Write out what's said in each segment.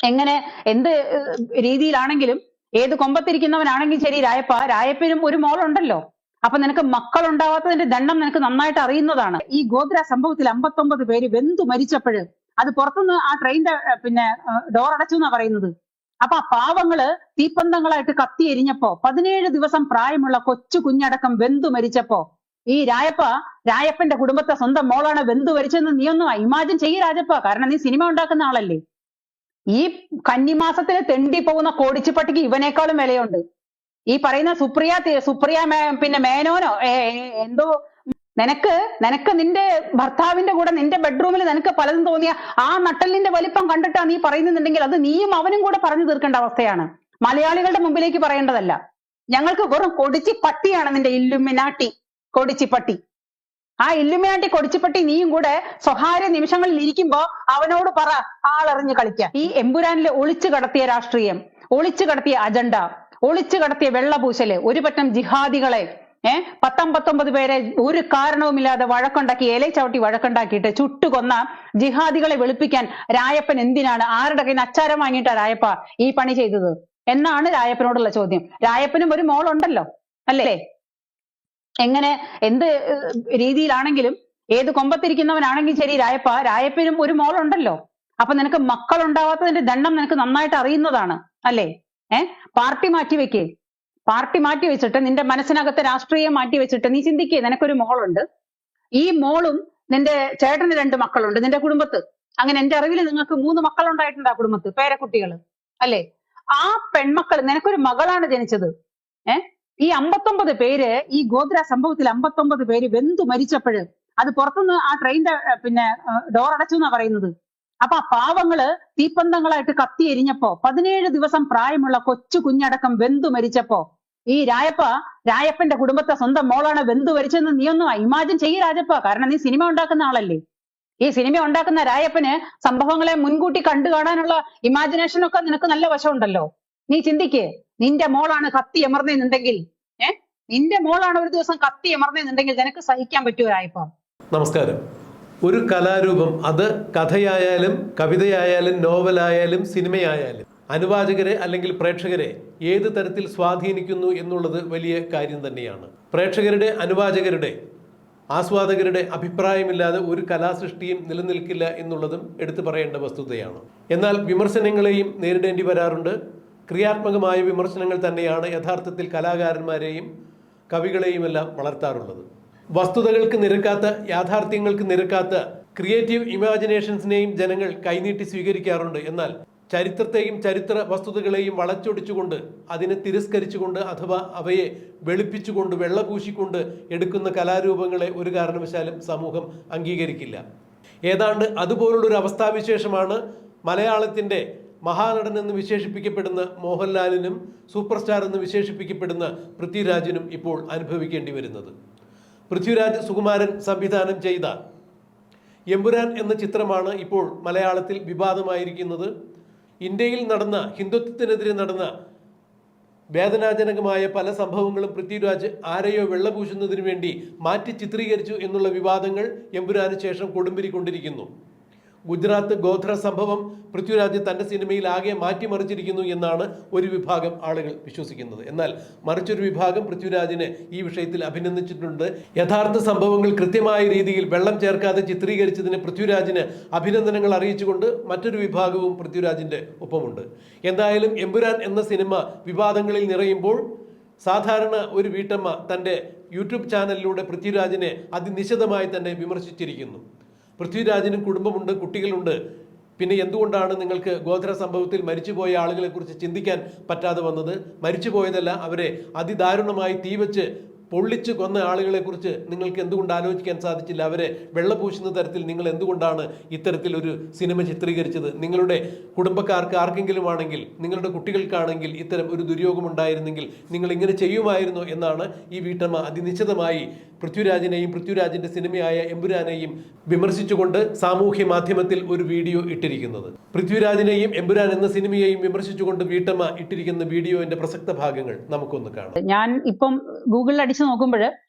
എങ്ങനെ എന്ത് രീതിയിലാണെങ്കിലും ഏത് കൊമ്പത്തിരിക്കുന്നവനാണെങ്കിലും ശരി രായപ്പനും ഒരു മോളുണ്ടല്ലോ. അപ്പൊ നിനക്ക് മക്കൾ ഉണ്ടാവാത്തതിന്റെ ദണ്ണം നിനക്ക് നന്നായിട്ട് അറിയുന്നതാണ്. ഈ ഗോത്ര സംഭവത്തിൽ 59 പേര് വെന്തു മരിച്ചപ്പോഴ് അത് പുറത്തുനിന്ന് ആ ട്രെയിനിന്റെ ഡോർ അടച്ചു എന്നാ പറയുന്നത്. അപ്പൊ ആ പാവങ്ങള് തീപ്പന്തങ്ങളായിട്ട് കത്തി എരിഞ്ഞപ്പോ 17 ദിവസം പ്രായമുള്ള കൊച്ചു കുഞ്ഞടക്കം വെന്തു മരിച്ചപ്പോ ഈ രായപ്പന്റെ കുടുംബത്തെ സ്വന്തം മോളാണ് വെന്തു മരിച്ചതെന്ന് നീ ഒന്ന് ഇമാജിൻ ചെയ്യ് രാജപ്പ. കാരണം നീ സിനിമ ഉണ്ടാക്കുന്ന ആളല്ലേ. ഈ കന്നിമാസത്തിൽ തെണ്ടി പോകുന്ന കോടിച്ചിപ്പട്ടിക്ക് ഇവനേക്കാളും വിലയുണ്ട്. ഈ പറയുന്ന സുപ്രിയ പിന്നെ മേനോനോ എന്തോ നിനക്ക് നിന്റെ ഭർത്താവിന്റെ കൂടെ നിന്റെ ബെഡ്റൂമിൽ നിനക്ക് പലതും തോന്നിയ ആ നട്ടലിന്റെ വലിപ്പം കണ്ടിട്ടാ നീ പറയുന്നുണ്ടെങ്കിൽ അത് നീയും അവനും കൂടെ പറഞ്ഞു തീർക്കേണ്ട അവസ്ഥയാണ്. മലയാളികളുടെ മുമ്പിലേക്ക് പറയേണ്ടതല്ല. ഞങ്ങൾക്ക് വെറും കൊടിച്ചിപ്പട്ടിയാണ് നിന്റെ ഇല്ലുമിനാട്ടി കൊടിച്ചിപ്പട്ടി. ആ ഇല്ലുമിനാട്ടി കൊടിച്ചിപ്പട്ടി നീയും കൂടെ സ്വകാര്യ നിമിഷങ്ങളിൽ ഇരിക്കുമ്പോ അവനോട് പറ ആളറിഞ്ഞ് കളിക്കുക. ഈ എമ്പുരാനിൽ ഒളിച്ചു കടത്തിയ രാഷ്ട്രീയം, ഒളിച്ചു കടത്തിയ അജണ്ട, ഒളിച്ചു കടത്തിയ വെള്ളപൂശല്, ഒരു പറ്റം ജിഹാദികളെ 19 പേരെ ഒരു കാരണവുമില്ലാതെ വഴക്കുണ്ടാക്കി ഇല ചവിട്ടി വഴക്കുണ്ടാക്കിയിട്ട് ചുട്ടുകൊന്ന ജിഹാദികളെ വെളുപ്പിക്കാൻ രായപ്പൻ എന്തിനാണ് ആരുടെ കയ്യിൽ അച്ചാരം വാങ്ങിയിട്ടാ രായപ്പ ഈ പണി ചെയ്തത് എന്നാണ് രായപ്പനോടുള്ള ചോദ്യം. രായപ്പനും ഒരു മോളുണ്ടല്ലോ അല്ലേ. എങ്ങനെ എന്ത് രീതിയിലാണെങ്കിലും ഏത് കൊമ്പത്തിരിക്കുന്നവനാണെങ്കിലും ശരി രായപ്പനും ഒരു മോളുണ്ടല്ലോ. അപ്പൊ നിനക്ക് മക്കൾ ഉണ്ടാവാത്തതിന്റെ ദണ്ണം നിനക്ക് നന്നായിട്ട് അറിയുന്നതാണ് അല്ലേ. പാർട്ടി മാറ്റി വെച്ചിട്ട് നിന്റെ മനസ്സിനകത്തെ രാഷ്ട്രീയം മാറ്റി വെച്ചിട്ട് നീ ചിന്തിക്കേ. നിനക്കൊരു മോളുണ്ട്. ഈ മോളും നിന്റെ ചേട്ടന് 2 മക്കളുണ്ട് നിന്റെ കുടുംബത്ത്. അങ്ങനെ എന്റെ അറിവിൽ നിങ്ങൾക്ക് 3 മക്കളുണ്ടായിട്ടുണ്ട് ആ കുടുംബത്ത്, പേരക്കുട്ടികൾ അല്ലേ. ആ പെൺമക്കൾ, നിനക്കൊരു മകളാണ് ജനിച്ചത്. ഈ 59 പേര് ഈ ഗോത്ര സംഭവത്തിൽ 59 പേര് വെന്തു മരിച്ചപ്പോഴ് അത് പുറത്തുനിന്ന് ആ ട്രെയിനിന്റെ ഡോർ അടച്ചു എന്നാ പറയുന്നത്. അപ്പൊ ആ പാവങ്ങള് തീപ്പന്തങ്ങളായിട്ട് കത്തി എരിഞ്ഞപ്പോ 17 ദിവസം പ്രായമുള്ള കൊച്ചു കുഞ്ഞടക്കം വെന്തു മരിച്ചപ്പോ ഈ രായപ്പന്റെ കുടുംബത്തെ സ്വന്തം മോളാണ് വെന്തു മരിച്ചതെന്ന് നീ ഒന്ന് ഇമാജിൻ ചെയ്യ് രാജപ്പ. കാരണം നീ സിനിമ ഉണ്ടാക്കുന്ന ആളല്ലേ. ഈ സിനിമ ഉണ്ടാക്കുന്ന രായപ്പന് സംഭവങ്ങളെ മുൻകൂട്ടി കണ്ടു കാണാനുള്ള ഇമാജിനേഷൻ ഒക്കെ നിനക്ക് നല്ല വശമുണ്ടല്ലോ. നീ ചിന്തിക്ക്, നിന്റെ മോളാണ് കത്തി എമർന്നെന്നുണ്ടെങ്കിൽ നിന്റെ മോളാണ് ഒരു ദിവസം കത്തി എമർന്നെന്നുണ്ടെങ്കിൽ നിനക്ക് സഹിക്കാൻ പറ്റുമോ രായപ്പ? നമസ്കാരം. ഒരു കലാരൂപം, അത് കഥയായാലും കവിതയായാലും നോവലായാലും സിനിമയായാലും അനുവാചകരെ അല്ലെങ്കിൽ പ്രേക്ഷകരെ ഏത് തരത്തിൽ സ്വാധീനിക്കുന്നു എന്നുള്ളത് വലിയ കാര്യം തന്നെയാണ്. പ്രേക്ഷകരുടെ, അനുവാചകരുടെ, ആസ്വാദകരുടെ അഭിപ്രായമില്ലാതെ ഒരു കലാസൃഷ്ടിയും നിലനിൽക്കില്ല എന്നുള്ളതും എടുത്തു പറയേണ്ട വസ്തുതയാണ്. എന്നാൽ വിമർശനങ്ങളെയും നേരിടേണ്ടി വരാറുണ്ട്. ക്രിയാത്മകമായ വിമർശനങ്ങൾ തന്നെയാണ് യഥാർത്ഥത്തിൽ കലാകാരന്മാരെയും കവികളെയുമെല്ലാം വളർത്താറുള്ളത്. വസ്തുതകൾക്ക് നിരക്കാത്ത, യാഥാർത്ഥ്യങ്ങൾക്ക് നിരക്കാത്ത ക്രിയേറ്റീവ് ഇമാജിനേഷൻസിനെയും ജനങ്ങൾ കൈനീട്ടി സ്വീകരിക്കാറുണ്ട്. എന്നാൽ ചരിത്രത്തെയും ചരിത്ര വസ്തുതകളെയും വളച്ചൊടിച്ചുകൊണ്ട്, അതിനെ തിരസ്കരിച്ചുകൊണ്ട് അഥവാ അവയെ വെളുപ്പിച്ചുകൊണ്ട്, വെള്ളപൂശിക്കൊണ്ട് എടുക്കുന്ന കലാരൂപങ്ങളെ ഒരു കാരണവശാലും സമൂഹം അംഗീകരിക്കില്ല. ഏതാണ്ട് അതുപോലുള്ളൊരു അവസ്ഥാവിശേഷമാണ് മലയാളത്തിൻ്റെ മഹാനടൻ എന്ന് വിശേഷിപ്പിക്കപ്പെടുന്ന മോഹൻലാലിനും സൂപ്പർ സ്റ്റാർ എന്ന് വിശേഷിപ്പിക്കപ്പെടുന്ന പൃഥ്വിരാജിനും ഇപ്പോൾ അനുഭവിക്കേണ്ടി വരുന്നത്. പൃഥ്വിരാജ് സുകുമാരൻ സംവിധാനം ചെയ്ത എമ്പുരാൻ എന്ന ചിത്രമാണ് ഇപ്പോൾ മലയാളത്തിൽ വിവാദമായിരിക്കുന്നത്. ഇന്ത്യയിൽ നടന്ന, ഹിന്ദുത്വത്തിനെതിരെ നടന്ന വേദനാജനകമായ പല സംഭവങ്ങളും പൃഥ്വിരാജ് ആരെയോ വെള്ളപൂശുന്നതിന് വേണ്ടി മാറ്റി ചിത്രീകരിച്ചു എന്നുള്ള വിവാദങ്ങൾ എമ്പുരാന് ശേഷം കൊടുമ്പിരിക്കൊണ്ടിരിക്കുന്നു. ഗുജറാത്ത് ഗോത്ര സംഭവം പൃഥ്വിരാജ് തൻ്റെ സിനിമയിൽ ആകെ മാറ്റിമറിച്ചിരിക്കുന്നു എന്നാണ് ഒരു വിഭാഗം ആളുകൾ വിശ്വസിക്കുന്നത്. എന്നാൽ മറിച്ചൊരു വിഭാഗം പൃഥ്വിരാജിനെ ഈ വിഷയത്തിൽ അഭിനന്ദിച്ചിട്ടുണ്ട്. യഥാർത്ഥ സംഭവങ്ങൾ കൃത്യമായ രീതിയിൽ വെള്ളം ചേർക്കാതെ ചിത്രീകരിച്ചതിന് പൃഥ്വിരാജിന് അഭിനന്ദനങ്ങൾ അറിയിച്ചുകൊണ്ട് മറ്റൊരു വിഭാഗവും പൃഥ്വിരാജിൻ്റെ ഒപ്പമുണ്ട്. എന്തായാലും എമ്പുരാൻ എന്ന സിനിമ വിവാദങ്ങളിൽ നിറയുമ്പോൾ സാധാരണ ഒരു വീട്ടമ്മ തൻ്റെ യൂട്യൂബ് ചാനലിലൂടെ പൃഥ്വിരാജിനെ അതിനിശിതമായി തന്നെ വിമർശിച്ചിരിക്കുന്നു. പൃഥ്വിരാജിനും കുടുംബമുണ്ട്, കുട്ടികളുണ്ട്. പിന്നെ എന്തുകൊണ്ടാണ് നിങ്ങൾക്ക് ഗോത്ര സംഭവത്തിൽ മരിച്ചുപോയ ആളുകളെക്കുറിച്ച് ചിന്തിക്കാൻ പറ്റാതെ വന്നത്? മരിച്ചുപോയതല്ല, അവരെ അതിദാരുണമായി തീവച്ച് പൊള്ളിച്ച് കൊന്ന ആളുകളെക്കുറിച്ച് നിങ്ങൾക്ക് എന്തുകൊണ്ട് ആലോചിക്കാൻ സാധിച്ചില്ല? അവരെ വെള്ളപൂശുന്ന തരത്തിൽ നിങ്ങൾ എന്തുകൊണ്ടാണ് ഇത്തരത്തിലൊരു സിനിമ ചിത്രീകരിച്ചത്? നിങ്ങളുടെ കുടുംബക്കാർക്ക് ആർക്കെങ്കിലും ആണെങ്കിൽ, നിങ്ങളുടെ കുട്ടികൾക്കാണെങ്കിൽ ഇത്തരം ഒരു ദുര്യോഗം ഉണ്ടായിരുന്നെങ്കിൽ നിങ്ങൾ ഇങ്ങനെ ചെയ്യുമായിരുന്നു എന്നാണ് ഈ വീട്ടമ്മ അതിനിശ്ചിതമായി പൃഥ്വിരാജിനെയും പൃഥ്വിരാജിന്റെ സിനിമയായ എമ്പുരാനെയും വിമർശിച്ചുകൊണ്ട് സാമൂഹ്യ മാധ്യമത്തിൽ ഒരു വീഡിയോ ഇട്ടിരിക്കുന്നത്. പൃഥ്വിരാജിനെയും എമ്പുരാൻ എന്ന സിനിമയെയും വിമർശിച്ചുകൊണ്ട് വീട്ടമ്മ ഇട്ടിരിക്കുന്ന വീഡിയോന്റെ പ്രസക്ത ഭാഗങ്ങൾ നമുക്കൊന്ന് കാണാം. ഞാൻ ഇപ്പം ഗൂഗിളിൽ അടിച്ചു നോക്കുമ്പോൾ,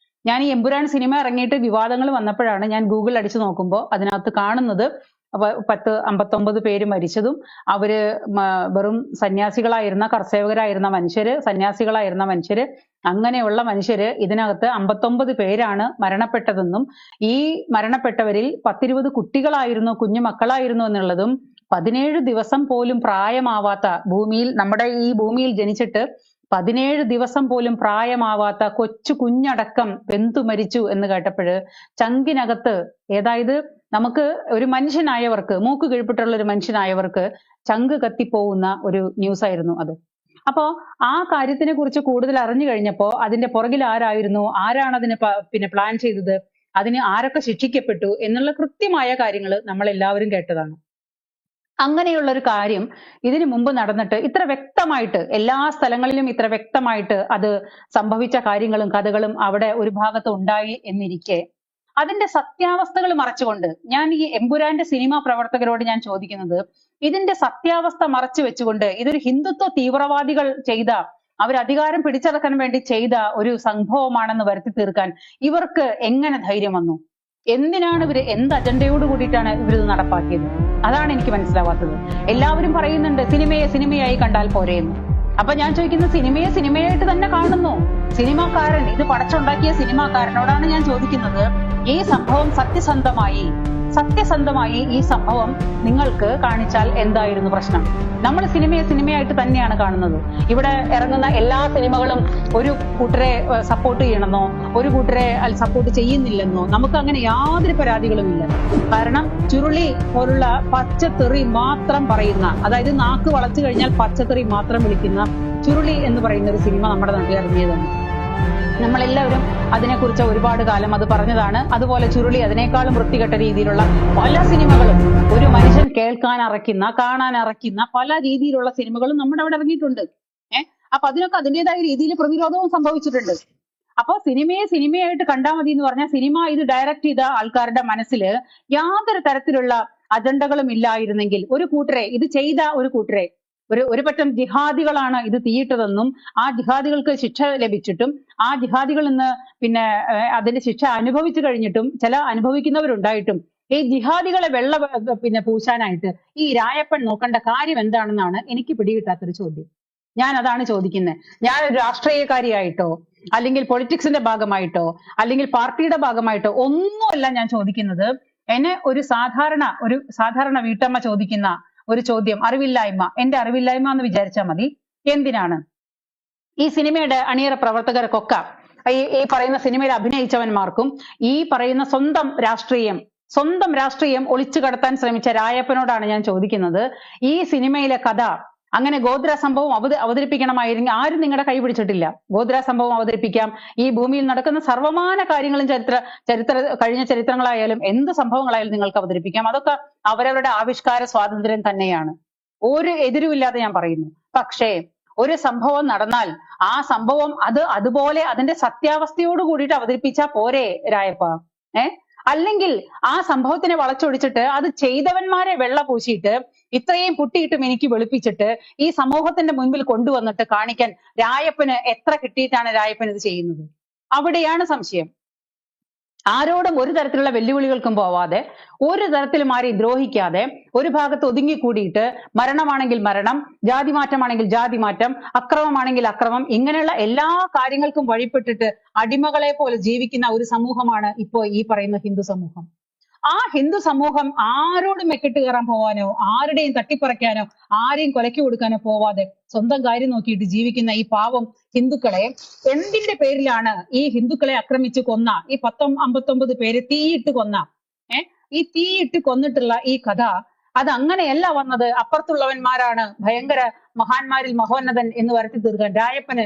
ഞാൻ ഈ എമ്പുരാൻ സിനിമ ഇറങ്ങിയിട്ട് വിവാദങ്ങൾ വന്നപ്പോഴാണ് ഞാൻ ഗൂഗിളിൽ അടിച്ചു നോക്കുമ്പോൾ അതിനകത്ത് കാണുന്നത് 59 പേര് മരിച്ചതും അവര് വെറും സന്യാസികളായിരുന്ന കർസേവകരായിരുന്ന മനുഷ്യര്, സന്യാസികളായിരുന്ന മനുഷ്യര്, അങ്ങനെയുള്ള മനുഷ്യര് ഇതിനകത്ത് 59 പേരാണ് മരണപ്പെട്ടതെന്നും ഈ മരണപ്പെട്ടവരിൽ 10-20 കുട്ടികളായിരുന്നു, കുഞ്ഞു മക്കളായിരുന്നു എന്നുള്ളതും 17 ദിവസം പോലും പ്രായമാവാത്ത ഭൂമിയിൽ, നമ്മുടെ ഈ ഭൂമിയിൽ ജനിച്ചിട്ട് 17 ദിവസം പോലും പ്രായമാവാത്ത കൊച്ചു കുഞ്ഞടക്കം വെന്തു മരിച്ചു എന്ന് കേട്ടപ്പോഴ് ചങ്കിനകത്ത്, അതായത് നമുക്ക് ഒരു മനുഷ്യനായവർക്ക്, മൂക്ക് കീഴ്പ്പെട്ടുള്ള ഒരു മനുഷ്യനായവർക്ക് ചങ്ക് കത്തിപ്പോകുന്ന ഒരു ന്യൂസ് ആയിരുന്നു അത്. അപ്പോ ആ കാര്യത്തിനെ കുറിച്ച് കൂടുതൽ അറിഞ്ഞു കഴിഞ്ഞപ്പോ അതിന്റെ പുറകിൽ ആരായിരുന്നു, ആരാണ് അതിന് പിന്നെ പ്ലാൻ ചെയ്തത്, അതിന് ആരൊക്കെ ശിക്ഷിക്കപ്പെട്ടു എന്നുള്ള കൃത്യമായ കാര്യങ്ങൾ നമ്മൾ എല്ലാവരും കേട്ടതാണ്. അങ്ങനെയുള്ള ഒരു കാര്യം ഇതിനു മുമ്പ് നടന്നിട്ട് ഇത്ര വ്യക്തമായിട്ട് എല്ലാ സ്ഥലങ്ങളിലും ഇത്ര വ്യക്തമായിട്ട് അത് സംഭവിച്ച കാര്യങ്ങളും കഥകളും അവിടെ ഒരു ഭാഗത്ത് ഉണ്ടായി എന്നിരിക്കെ അതിന്റെ സത്യാവസ്ഥകൾ മറച്ചുകൊണ്ട് ഞാൻ ഈ എമ്പുരാന്റെ സിനിമാ പ്രവർത്തകരോട് ഞാൻ ചോദിക്കുന്നത്, ഇതിന്റെ സത്യാവസ്ഥ മറച്ചു വെച്ചുകൊണ്ട് ഇതൊരു ഹിന്ദുത്വ തീവ്രവാദികൾ ചെയ്ത, അവർ അധികാരം പിടിച്ചടക്കാൻ വേണ്ടി ചെയ്ത ഒരു സംഭവമാണെന്ന് വരുത്തി തീർക്കാൻ ഇവർക്ക് എങ്ങനെ ധൈര്യം വന്നു? എന്തിനാണ് ഇവര്, എന്ത് അജണ്ടയോട് കൂടിയിട്ടാണ് ഇവരിത് നടപ്പാക്കിയത്? അതാണ് എനിക്ക് മനസ്സിലാവാത്തത്. എല്ലാവരും പറയുന്നുണ്ട് സിനിമയെ സിനിമയായി കണ്ടാൽ പോരെയെന്ന്. അപ്പൊ ഞാൻ ചോദിക്കുന്നത്, സിനിമയെ സിനിമയായിട്ട് തന്നെ കാണുന്നു. സിനിമാക്കാരൻ, ഇത് പടച്ചുണ്ടാക്കിയ സിനിമാക്കാരനോടാണ് ഞാൻ ചോദിക്കുന്നത്, ഈ സംഭവം സത്യസന്ധമായി ഈ സംഭവം നിങ്ങൾക്ക് കാണിച്ചാൽ എന്തായിരുന്നു പ്രശ്നം? നമ്മൾ സിനിമയെ സിനിമയായിട്ട് തന്നെയാണ് കാണുന്നത്. ഇവിടെ ഇറങ്ങുന്ന എല്ലാ സിനിമകളും ഒരു കൂട്ടരെ സപ്പോർട്ട് ചെയ്യണമെന്നോ ഒരു കൂട്ടരെ സപ്പോർട്ട് ചെയ്യുന്നില്ലെന്നോ നമുക്ക് അങ്ങനെ യാതൊരു പരാതികളും ഇല്ല. കാരണം ചുരുളി പോലുള്ള പച്ചത്തെറി മാത്രം പറയുന്ന, അതായത് നാക്ക് വളച്ചു കഴിഞ്ഞാൽ പച്ചത്തെറി മാത്രം വിളിക്കുന്ന ചുരുളി എന്ന് പറയുന്ന ഒരു സിനിമ നമ്മുടെ നാട്ടിൽ ഇറങ്ങിയതാണ്. നമ്മളെല്ലാവരും അതിനെക്കുറിച്ച് ഒരുപാട് കാലം അത് പറഞ്ഞതാണ്. അതുപോലെ ചുരുളി, അതിനേക്കാളും വൃത്തികെട്ട രീതിയിലുള്ള പല സിനിമകളും, ഒരു മനുഷ്യൻ കേൾക്കാൻ അറയ്ക്കുന്ന, കാണാൻ അറയ്ക്കുന്ന പല രീതിയിലുള്ള സിനിമകളും നമ്മുടെ അവിടെ ഇറങ്ങിയിട്ടുണ്ട്. അപ്പൊ അതിനൊക്കെ അതിൻ്റെതായ രീതിയിൽ പ്രതിരോധവും സംഭവിച്ചിട്ടുണ്ട്. അപ്പൊ സിനിമയെ സിനിമയായിട്ട് കണ്ടാൽ മതി എന്ന് പറഞ്ഞാൽ, സിനിമ ഇത് ഡയറക്റ്റ് ചെയ്ത ആൾക്കാരുടെ മനസ്സിൽ യാതൊരു തരത്തിലുള്ള അജണ്ടകളും ഇല്ലായിരുന്നെങ്കിൽ, ഒരു കൂട്ടരെ ഇത് ചെയ്ത ഒരു കൂട്ടരെ, ഒരു പറ്റം ജിഹാദികളാണ് ഇത് തീയിട്ടതെന്നും ആ ജിഹാദികൾക്ക് ശിക്ഷ ലഭിച്ചിട്ടും ആ ജിഹാദികൾ ഇന്ന് പിന്നെ അതിന്റെ ശിക്ഷ അനുഭവിച്ചു കഴിഞ്ഞിട്ടും ചില അനുഭവിക്കുന്നവരുണ്ടായിട്ടും ഈ ജിഹാദികളെ പിന്നെ പൂശാനായിട്ട് ഈ രായപ്പൻ നോക്കേണ്ട കാര്യം എന്താണെന്നാണ് എനിക്ക് പിടികിട്ടാത്തൊരു ചോദ്യം. ഞാൻ അതാണ് ചോദിക്കുന്നത്. ഞാനൊരു രാഷ്ട്രീയക്കാരിയായിട്ടോ അല്ലെങ്കിൽ പൊളിറ്റിക്സിന്റെ ഭാഗമായിട്ടോ അല്ലെങ്കിൽ പാർട്ടിയുടെ ഭാഗമായിട്ടോ ഒന്നുമല്ല ഞാൻ ചോദിക്കുന്നത്. എന്നെ ഒരു സാധാരണ വീട്ടമ്മ ചോദിക്കുന്ന ഒരു ചോദ്യം, അറിവില്ലായ്മ, എന്റെ അറിവില്ലായ്മ എന്ന് വിചാരിച്ചാൽ മതി. എന്തിനാണ് ഈ സിനിമയുടെ അണിയറ പ്രവർത്തകർക്കൊക്കെ, ഈ പറയുന്ന സിനിമയിൽ അഭിനയിച്ചവന്മാർക്കും ഈ പറയുന്ന സ്വന്തം രാഷ്ട്രീയം ഒളിച്ചു കടത്താൻ ശ്രമിച്ച രായപ്പനോടാണ് ഞാൻ ചോദിക്കുന്നത്, ഈ സിനിമയിലെ കഥ അങ്ങനെ ഗോദ്ര സംഭവം അവതരിപ്പിക്കണമായിരുന്നെങ്കിൽ ആരും നിങ്ങളുടെ കൈ പിടിച്ചിട്ടില്ല. ഗോദ്ര സംഭവം അവതരിപ്പിക്കാം, ഈ ഭൂമിയിൽ നടക്കുന്ന സർവമാന കാര്യങ്ങളും കഴിഞ്ഞ ചരിത്രങ്ങളായാലും എന്ത് സംഭവങ്ങളായാലും നിങ്ങൾക്ക് അവതരിപ്പിക്കാം. അതൊക്കെ അവരവരുടെ ആവിഷ്കാര സ്വാതന്ത്ര്യം തന്നെയാണ്, ഒരു എതിരുമില്ലാതെ ഞാൻ പറയുന്നു. പക്ഷേ ഒരു സംഭവം നടന്നാൽ ആ സംഭവം അതുപോലെ അതിന്റെ സത്യാവസ്ഥയോട് കൂടിയിട്ട് അവതരിപ്പിച്ചാൽ പോരെ രായപ്പ? അല്ലെങ്കിൽ ആ സംഭവത്തിനെ വളച്ചൊടിച്ചിട്ട് അത് ചെയ്തവന്മാരെ വെള്ള പൂശിയിട്ട് ഇത്രയും പുട്ടിയിട്ടും എനിക്ക് വെളുപ്പിച്ചിട്ട് ഈ സമൂഹത്തിന്റെ മുൻപിൽ കൊണ്ടുവന്നിട്ട് കാണിക്കാൻ രായപ്പന് എത്ര കിട്ടിയിട്ടാണ് രായപ്പൻ ഇത് ചെയ്യുന്നത്? അവിടെയാണ് സംശയം. ആരോടും ഒരു തരത്തിലുള്ള വെല്ലുവിളികൾക്കും പോവാതെ, ഒരു തരത്തിലും ആരെയും ദ്രോഹിക്കാതെ, ഒരു ഭാഗത്ത് ഒതുങ്ങിക്കൂടിയിട്ട് മരണമാണെങ്കിൽ മരണം, ജാതിമാറ്റമാണെങ്കിൽ ജാതിമാറ്റം, അക്രമമാണെങ്കിൽ അക്രമം, ഇങ്ങനെയുള്ള എല്ലാ കാര്യങ്ങൾക്കും വഴിപ്പെട്ടിട്ട് അടിമകളെ പോലെ ജീവിക്കുന്ന ഒരു സമൂഹമാണ് ഇപ്പോ ഈ പറയുന്ന ഹിന്ദു സമൂഹം. ആ ഹിന്ദു സമൂഹം ആരോടും മെക്കിട്ട് കയറാൻ പോവാനോ ആരുടെയും തട്ടിപ്പറിക്കാനോ ആരെയും കൊലയ്ക്ക് കൊടുക്കാനോ പോവാതെ സ്വന്തം കാര്യം നോക്കിയിട്ട് ജീവിക്കുന്ന ഈ പാവം ഹിന്ദുക്കളെ എന്തിന്റെ പേരിലാണ് ഈ ഹിന്ദുക്കളെ ആക്രമിച്ച് കൊന്ന ഈ 59 പേര് തീയിട്ട് കൊന്ന ഈ തീയിട്ട് കൊന്നിട്ടുള്ള ഈ കഥ, അത് അങ്ങനെയല്ല വന്നത്. അപ്പുറത്തുള്ളവന്മാരാണ് ഭയങ്കര മഹാന്മാരിൽ മഹോന്നതൻ എന്ന് വരുത്തി തീർക്കാൻ രായപ്പന്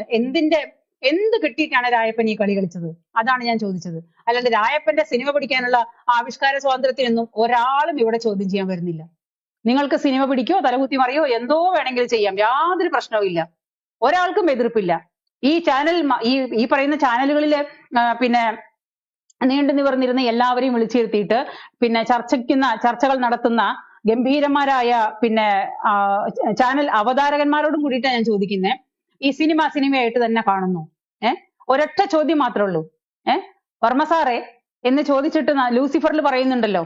എന്ത് കിട്ടിയിട്ടാണ് രായപ്പൻ ഈ കളി കളിച്ചത്? അതാണ് ഞാൻ ചോദിച്ചത്. അല്ലാണ്ട് രായപ്പന്റെ സിനിമ പിടിക്കാനുള്ള ആവിഷ്കാര സ്വാതന്ത്ര്യത്തിനൊന്നും ഒരാളും ഇവിടെ ചോദ്യം ചെയ്യാൻ വരുന്നില്ല. നിങ്ങൾക്ക് സിനിമ പിടിക്കോ തലകുത്തി മറിയോ എന്തോ വേണമെങ്കിലും ചെയ്യാം, യാതൊരു പ്രശ്നവും ഇല്ല, ഒരാൾക്കും എതിർപ്പില്ല. ഈ ചാനൽ ഈ പറയുന്ന ചാനലുകളില് പിന്നെ നീണ്ടു നിവർന്നിരുന്ന എല്ലാവരെയും വിളിച്ചിരുത്തിയിട്ട് പിന്നെ ചർച്ചകൾ നടത്തുന്ന ഗംഭീരന്മാരായ പിന്നെ ചാനൽ അവതാരകന്മാരോടും കൂടിയിട്ടാണ് ഞാൻ ചോദിക്കുന്നത്, ഈ സിനിമയായിട്ട് തന്നെ കാണുന്നു? ഒരൊറ്റ ചോദ്യം മാത്രമേ ഉള്ളൂ. വർമ്മ സാറേ എന്ന് ചോദിച്ചിട്ട് ലൂസിഫറിൽ പറയുന്നുണ്ടല്ലോ,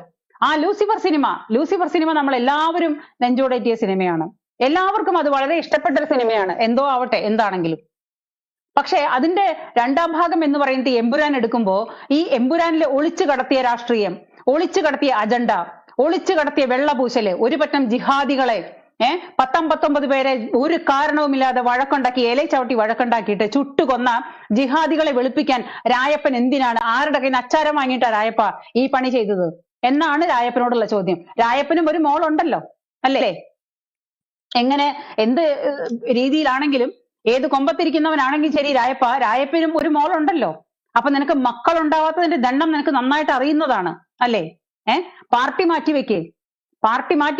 ലൂസിഫർ സിനിമ നമ്മൾ എല്ലാവരും നെഞ്ചോടേറ്റിയ സിനിമയാണ്. എല്ലാവർക്കും അത് വളരെ ഇഷ്ടപ്പെട്ട ഒരു സിനിമയാണ്. എന്തോ ആവട്ടെ, എന്താണെങ്കിലും. പക്ഷെ അതിന്റെ രണ്ടാം ഭാഗം എന്ന് പറയുന്നത് എമ്പുരാൻ എടുക്കുമ്പോ ഈ എമ്പുരാനിലെ ഒളിച്ചു കടത്തിയ രാഷ്ട്രീയം, ഒളിച്ചു കടത്തിയ അജണ്ട, ഒളിച്ചു കടത്തിയ വെള്ളപൂശല്, ഒരു പറ്റം ജിഹാദികളെ 19 പേരെ ഒരു കാരണവുമില്ലാതെ വഴക്കുണ്ടാക്കി, ഇലയിൽ ചവിട്ടി വഴക്കുണ്ടാക്കിയിട്ട് ചുട്ടുകൊന്ന ജിഹാദികളെ വെളുപ്പിക്കാൻ രായപ്പൻ എന്തിനാണ്, ആരുടെ കയ്യിൽ നിന്ന് അച്ചാരം വാങ്ങിയിട്ടാ രായപ്പ ഈ പണി ചെയ്തത് എന്നാണ് രായപ്പനോടുള്ള ചോദ്യം. രായപ്പനും ഒരു മോളുണ്ടല്ലോ അല്ലേ? എങ്ങനെ എന്ത് രീതിയിലാണെങ്കിലും, ഏത് കൊമ്പത്തിരിക്കുന്നവനാണെങ്കിൽ ശരി രായപ്പനും ഒരു മോളുണ്ടല്ലോ. അപ്പൊ നിനക്ക് മക്കൾ ഉണ്ടാവാത്തതിന്റെ ദണ്ണം നിനക്ക് നന്നായിട്ട് അറിയുന്നതാണ് അല്ലേ? പാർട്ടി മാറ്റി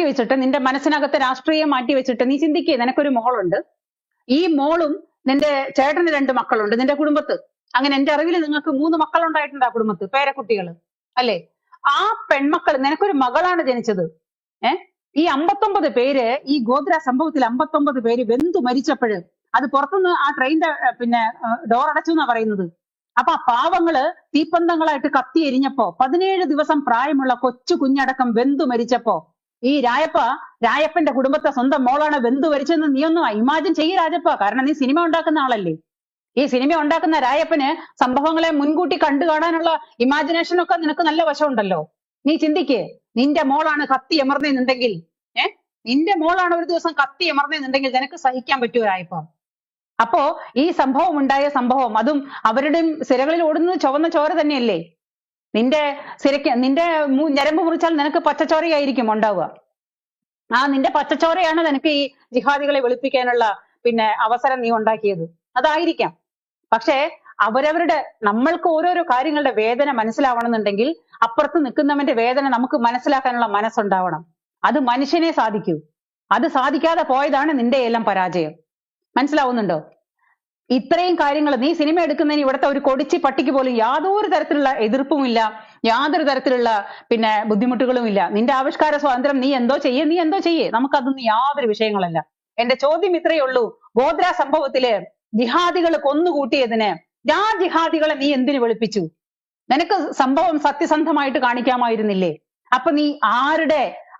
വെച്ചിട്ട്, നിന്റെ മനസ്സിനകത്തെ രാഷ്ട്രീയം മാറ്റി വെച്ചിട്ട് നീ ചിന്തിക്കേ, നിനക്കൊരു മോളുണ്ട്. ഈ മോളും നിന്റെ ചേട്ടന് 2 മക്കളുണ്ട് നിന്റെ കുടുംബത്ത്. അങ്ങനെ എന്റെ അറിവിൽ നിങ്ങൾക്ക് 3 മക്കളുണ്ടായിട്ടുണ്ട് ആ കുടുംബത്ത്, പേരക്കുട്ടികൾ അല്ലേ? ആ പെൺമക്കൾ, നിനക്കൊരു മകളാണ് ജനിച്ചത്. ഈ 59 പേര്, ഈ ഗോദ്ര സംഭവത്തിൽ 59 പേര് വെന്തു മരിച്ചപ്പോഴ് അത് പുറത്തുനിന്ന് ആ ട്രെയിനിന്റെ ഡോർ അടച്ചു എന്നാ പറയുന്നത്. അപ്പൊ ആ പാവങ്ങള് തീപ്പന്തങ്ങളായിട്ട് കത്തി എരിഞ്ഞപ്പോ 17 ദിവസം പ്രായമുള്ള കൊച്ചു കുഞ്ഞടക്കം വെന്തു മരിച്ചപ്പോ ഈ രായപ്പന്റെ കുടുംബത്തെ സ്വന്തം മോളാണ് വെന്തു മരിച്ചതെന്ന് നീ ഒന്ന് ഇമാജിൻ ചെയ്യ് രാജപ്പ. കാരണം നീ സിനിമ ഉണ്ടാക്കുന്ന ആളല്ലേ. ഈ സിനിമ ഉണ്ടാക്കുന്ന രായപ്പന് സംഭവങ്ങളെ മുൻകൂട്ടി കണ്ടു കാണാനുള്ള ഇമാജിനേഷൻ ഒക്കെ നിനക്ക് നല്ല വശമുണ്ടല്ലോ. നീ ചിന്തിക്ക്, നിന്റെ മോളാണ് കത്തി എമർന്നെന്നുണ്ടെങ്കിൽ, നിന്റെ മോളാണ് ഒരു ദിവസം കത്തി എമർന്നെന്നുണ്ടെങ്കിൽ നിനക്ക് സഹിക്കാൻ പറ്റുമോ രായപ്പ? അപ്പോ ഈ ഉണ്ടായ സംഭവം, അതും അവരുടെയും സിരകളിൽ ഓടുന്നത് ചുവന്ന ചോര തന്നെയല്ലേ. നിന്റെ ഞരമ്പ് മുറിച്ചാൽ നിനക്ക് പച്ചച്ചോരയായിരിക്കും ഉണ്ടാവുക. നിന്റെ പച്ചച്ചോരയാണ് നിനക്ക് ഈ ജിഹാദികളെ വെളുപ്പിക്കാനുള്ള അവസരം നീ ഉണ്ടാക്കിയത്. അതായിരിക്കാം. പക്ഷേ നമ്മൾക്ക് ഓരോരോ കാര്യങ്ങളുടെ വേദന മനസ്സിലാവണമെന്നുണ്ടെങ്കിൽ അപ്പുറത്ത് നിൽക്കുന്നവന്റെ വേദന നമുക്ക് മനസ്സിലാക്കാനുള്ള മനസ്സുണ്ടാവണം. അത് മനുഷ്യനെ സാധിക്കൂ. അത് സാധിക്കാതെ പോയതാണ് നിന്റെ എല്ലാം പരാജയം. മനസ്സിലാവുന്നുണ്ടോ? ഇത്രയും കാര്യങ്ങൾ നീ സിനിമ എടുക്കുന്നതിന് ഇവിടുത്തെ ഒരു കൊടിച്ചി പട്ടിക്ക് പോലും യാതൊരു തരത്തിലുള്ള എതിർപ്പുമില്ല, യാതൊരു തരത്തിലുള്ള ബുദ്ധിമുട്ടുകളും ഇല്ല. നിന്റെ ആവിഷ്കാര സ്വാതന്ത്ര്യം, നീ എന്തോ ചെയ്യേ, നമുക്കതൊന്നും യാതൊരു വിഷയങ്ങളല്ല. എന്റെ ചോദ്യം ഇത്രയേ ഉള്ളൂ. ഗോദ്ര സംഭവത്തില് ജിഹാദികൾ കൊന്നുകൂട്ടിയതിന് ജിഹാദികളെ നീ എന്തിനു വെളുപ്പിച്ചു? നിനക്ക് സംഭവം സത്യസന്ധമായിട്ട് കാണിക്കാമായിരുന്നില്ലേ? അപ്പൊ നീ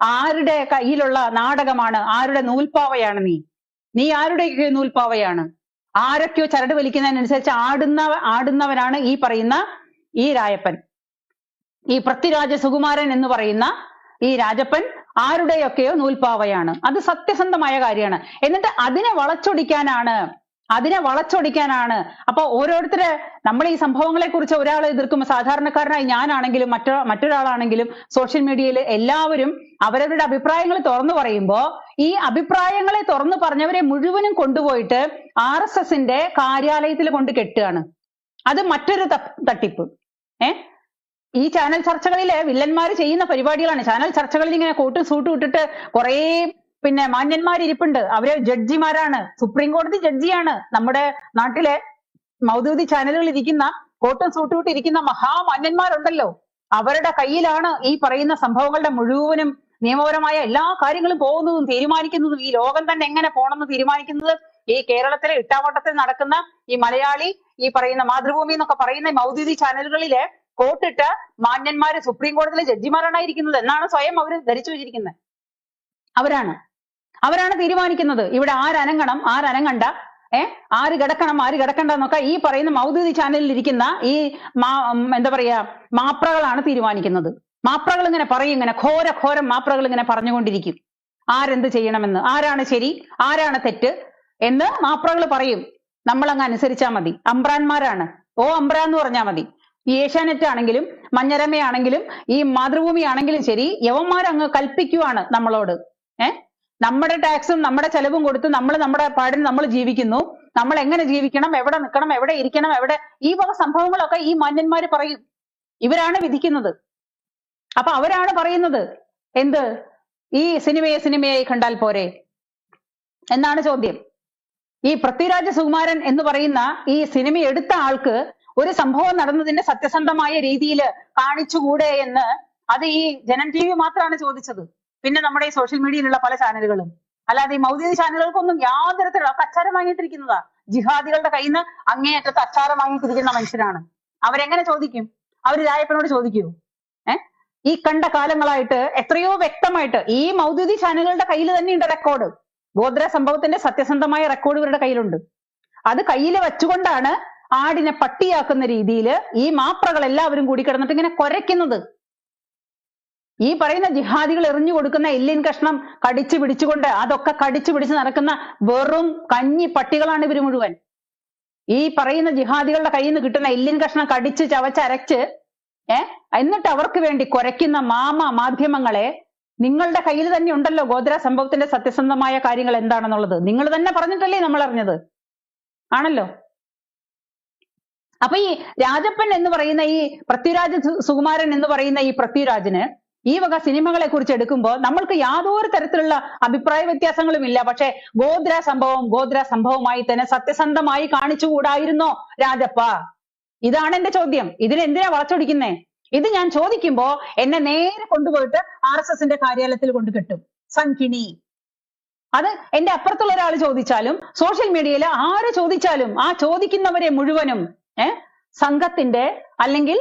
ആരുടെ കയ്യിലുള്ള നാടകമാണ്, ആരുടെ നൂൽപ്പാവയാണ് നീ ആരുടെ നൂൽപ്പാവയാണ്? ആരൊക്കെയോ ചരട് വലിക്കുന്നതിനനുസരിച്ച് ആടുന്നവനാണ് ഈ പറയുന്ന ഈ രായപ്പൻ. ഈ പൃഥ്വിരാജ സുകുമാരൻ എന്ന് പറയുന്ന ഈ രാജപ്പൻ ആരുടെയൊക്കെയോ നൂൽപ്പാവയാണ്. അത് സത്യസന്ധമായ കാര്യമാണ്. എന്നിട്ട് അതിനെ വളച്ചൊടിക്കാനാണ്. അപ്പൊ ഓരോരുത്തര് നമ്മൾ ഈ സംഭവങ്ങളെ കുറിച്ച് ഒരാൾ എതിർക്കുമ്പോൾ, സാധാരണക്കാരനായി ഞാനാണെങ്കിലും മറ്റൊരാളാണെങ്കിലും സോഷ്യൽ മീഡിയയിൽ എല്ലാവരും അവരവരുടെ അഭിപ്രായങ്ങൾ തുറന്നു പറയുമ്പോ ഈ അഭിപ്രായങ്ങളെ തുറന്നു പറഞ്ഞവരെ മുഴുവനും കൊണ്ടുപോയിട്ട് RSSന്റെ കാര്യാലയത്തിൽ കൊണ്ട് കെട്ടുകയാണ്. അത് മറ്റൊരു തട്ടിപ്പ്. ഈ ചാനൽ ചർച്ചകളിലെ വില്ലന്മാര് ചെയ്യുന്ന പരിപാടികളാണ്. ചാനൽ ചർച്ചകളിൽ ഇങ്ങനെ കോട്ടും സൂട്ടും ഇട്ടിട്ട് കുറേ മാന്യന്മാരിരിപ്പുണ്ട്. അവര് ജഡ്ജിമാരാണ്, സുപ്രീം കോടതി ജഡ്ജിയാണ്. നമ്മുടെ നാട്ടിലെ മൗദൂദി ചാനലുകളിൽ ഇരിക്കുന്ന കോട്ടും സൂട്ടും ഇട്ടിരിക്കുന്ന മഹാമാന്യന്മാരുണ്ടല്ലോ, അവരുടെ കയ്യിലാണ് ഈ പറയുന്ന സംഭവങ്ങളുടെ മുഴുവനും നിയമപരമായ എല്ലാ കാര്യങ്ങളും പോകുന്നതും തീരുമാനിക്കുന്നതും. ഈ ലോകം തന്നെ എങ്ങനെ പോകണമെന്ന് തീരുമാനിക്കുന്നത് ഈ കേരളത്തിലെ ഇട്ടാവട്ടത്തിൽ നടക്കുന്ന ഈ മലയാളി, ഈ പറയുന്ന മാതൃഭൂമി എന്നൊക്കെ പറയുന്ന മൗദൂദി ചാനലുകളിലെ കോട്ടിട്ട് മാന്യന്മാര് സുപ്രീം കോടതിയിലെ ജഡ്ജിമാരാണ് ഇരിക്കുന്നത് എന്നാണ് സ്വയം അവർ ധരിച്ചു വെച്ചിരിക്കുന്നത്. അവരാണ് തീരുമാനിക്കുന്നത് ഇവിടെ ആരനങ്ങണം, ആരനങ്ങണ്ട, ആര് കിടക്കണം, ആര് കിടക്കണ്ട എന്നൊക്കെ ഈ പറയുന്ന മൗദൂദി ചാനലിൽ ഇരിക്കുന്ന ഈ എന്താ പറയാ മാപ്രകളാണ് തീരുമാനിക്കുന്നത്. മാപ്രകൾ ഇങ്ങനെ പറയും, ഇങ്ങനെ ഘോരം മാപ്രകൾ ഇങ്ങനെ പറഞ്ഞുകൊണ്ടിരിക്കും ആരെന്ത് ചെയ്യണമെന്ന്, ആരാണ് ശരി, ആരാണ് തെറ്റ് എന്ന് മാപ്രകൾ പറയും. നമ്മളങ്ങ് അനുസരിച്ചാൽ മതി. അമ്പ്രാന്മാരാണ്. അമ്പ്രാൻ എന്ന് പറഞ്ഞാൽ മതി. ഈ ഏഷ്യാനെറ്റ് ആണെങ്കിലും മഞ്ഞരമയാണെങ്കിലും ഈ മാതൃഭൂമി ആണെങ്കിലും ശരി, യവന്മാരങ്ങ് കൽപ്പിക്കുവാണ് നമ്മളോട്. നമ്മുടെ ടാക്സും നമ്മുടെ ചെലവും കൊടുത്ത് നമ്മുടെ പാടിന് നമ്മൾ ജീവിക്കുന്നു. നമ്മൾ എങ്ങനെ ജീവിക്കണം, എവിടെ നിൽക്കണം, എവിടെ ഇരിക്കണം, ഈ വക സംഭവങ്ങളൊക്കെ ഈ മാന്യന്മാര് പറയും. ഇവരാണ് വിധിക്കുന്നത്. അപ്പൊ അവരാണ് പറയുന്നത് എന്ത്, ഈ സിനിമയായി കണ്ടാൽ പോരെ എന്നാണ് ചോദ്യം. ഈ പൃഥ്വിരാജ സുകുമാരൻ എന്ന് പറയുന്ന ഈ സിനിമ എടുത്ത ആൾക്ക് ഒരു സംഭവം നടന്നതിന്റെ സത്യസന്ധമായ രീതിയിൽ കാണിച്ചുകൂടെ എന്ന് അത് ഈ ജനം TV മാത്രമാണ് ചോദിച്ചത്. പിന്നെ നമ്മുടെ ഈ സോഷ്യൽ മീഡിയയിലുള്ള പല ചാനലുകളും. അല്ലാതെ ഈ മൗദൂദി ചാനലുകൾക്കൊന്നും യാതൊരു തരത്തിലുള്ള അച്ചാരം വാങ്ങിയിട്ടിരിക്കുന്നതാ. ജിഹാദികളുടെ കയ്യിൽ നിന്ന് അങ്ങേയറ്റത്ത് അച്ചാരം വാങ്ങിയിട്ടിരിക്കുന്ന മനുഷ്യരാണ്. അവരെങ്ങനെ ചോദിക്കും? അവര് രായപ്പനോട് ചോദിക്കൂ? ഈ കണ്ട കാലങ്ങളായിട്ട് എത്രയോ വ്യക്തമായിട്ട് ഈ മൗദൂദി ചാനലുകളുടെ കയ്യിൽ തന്നെയുണ്ട് റെക്കോർഡ്. ഗോദ്ര സംഭവത്തിന്റെ സത്യസന്ധമായ റെക്കോർഡ് ഇവരുടെ കയ്യിലുണ്ട്. അത് കയ്യിൽ വെച്ചുകൊണ്ടാണ് ആടിനെ പട്ടിയാക്കുന്ന രീതിയിൽ ഈ മാപ്രകൾ എല്ലാവരും കൂടി കിടന്നിട്ട് ഇങ്ങനെ കുരയ്ക്കുന്നത്. ഈ പറയുന്ന ജിഹാദികൾ എറിഞ്ഞു കൊടുക്കുന്ന എല്ലിൻ കഷ്ണം കടിച്ചു പിടിച്ചുകൊണ്ട് അതൊക്കെ കടിച്ചു പിടിച്ച് നടക്കുന്ന വെറും കഞ്ഞി പട്ടികളാണ് ഇവർ മുഴുവൻ. ഈ പറയുന്ന ജിഹാദികളുടെ കയ്യിൽ നിന്ന് കിട്ടുന്ന എല്ലിൻ കഷ്ണം കടിച്ച് ചവച്ചരച്ച് എന്നിട്ട് അവർക്ക് വേണ്ടി കുരയ്ക്കുന്ന മാധ്യമങ്ങളെ നിങ്ങളുടെ കയ്യിൽ തന്നെ ഉണ്ടല്ലോ ഗോദ്ര സംഭവത്തിന്റെ സത്യസന്ധമായ കാര്യങ്ങൾ എന്താണെന്നുള്ളത്. നിങ്ങൾ തന്നെ പറഞ്ഞിട്ടല്ലേ നമ്മൾ അറിഞ്ഞത് ആണല്ലോ. അപ്പൊ ഈ രാജപ്പൻ എന്ന് പറയുന്ന ഈ പൃഥ്വിരാജ് സുകുമാരൻ എന്ന് പറയുന്ന ഈ പൃഥ്വിരാജിന് ഈ വക സിനിമകളെ കുറിച്ച് എടുക്കുമ്പോൾ നമ്മൾക്ക് യാതൊരു തരത്തിലുള്ള അഭിപ്രായ വ്യത്യാസങ്ങളും ഇല്ല. പക്ഷെ ഗോദ്ര സംഭവമായി തന്നെ സത്യസന്ധമായി കാണിച്ചുകൂടായിരുന്നോ രാജപ്പ? ഇതാണ് എന്റെ ചോദ്യം. ഇതിനെന്തിനാ വളച്ചൊടിക്കുന്നേ? ഇത് ഞാൻ ചോദിക്കുമ്പോ എന്നെ നേരെ കൊണ്ടുപോയിട്ട് RSSന്റെ കാര്യാലയത്തിൽ കൊണ്ട് കെട്ടും. സംഘിണി. അത് എന്റെ അപ്പുറത്തുള്ള ഒരാൾ ചോദിച്ചാലും സോഷ്യൽ മീഡിയയിൽ ആര് ചോദിച്ചാലും ആ ചോദിക്കുന്നവരെ മുഴുവനും സംഘത്തിന്റെ അല്ലെങ്കിൽ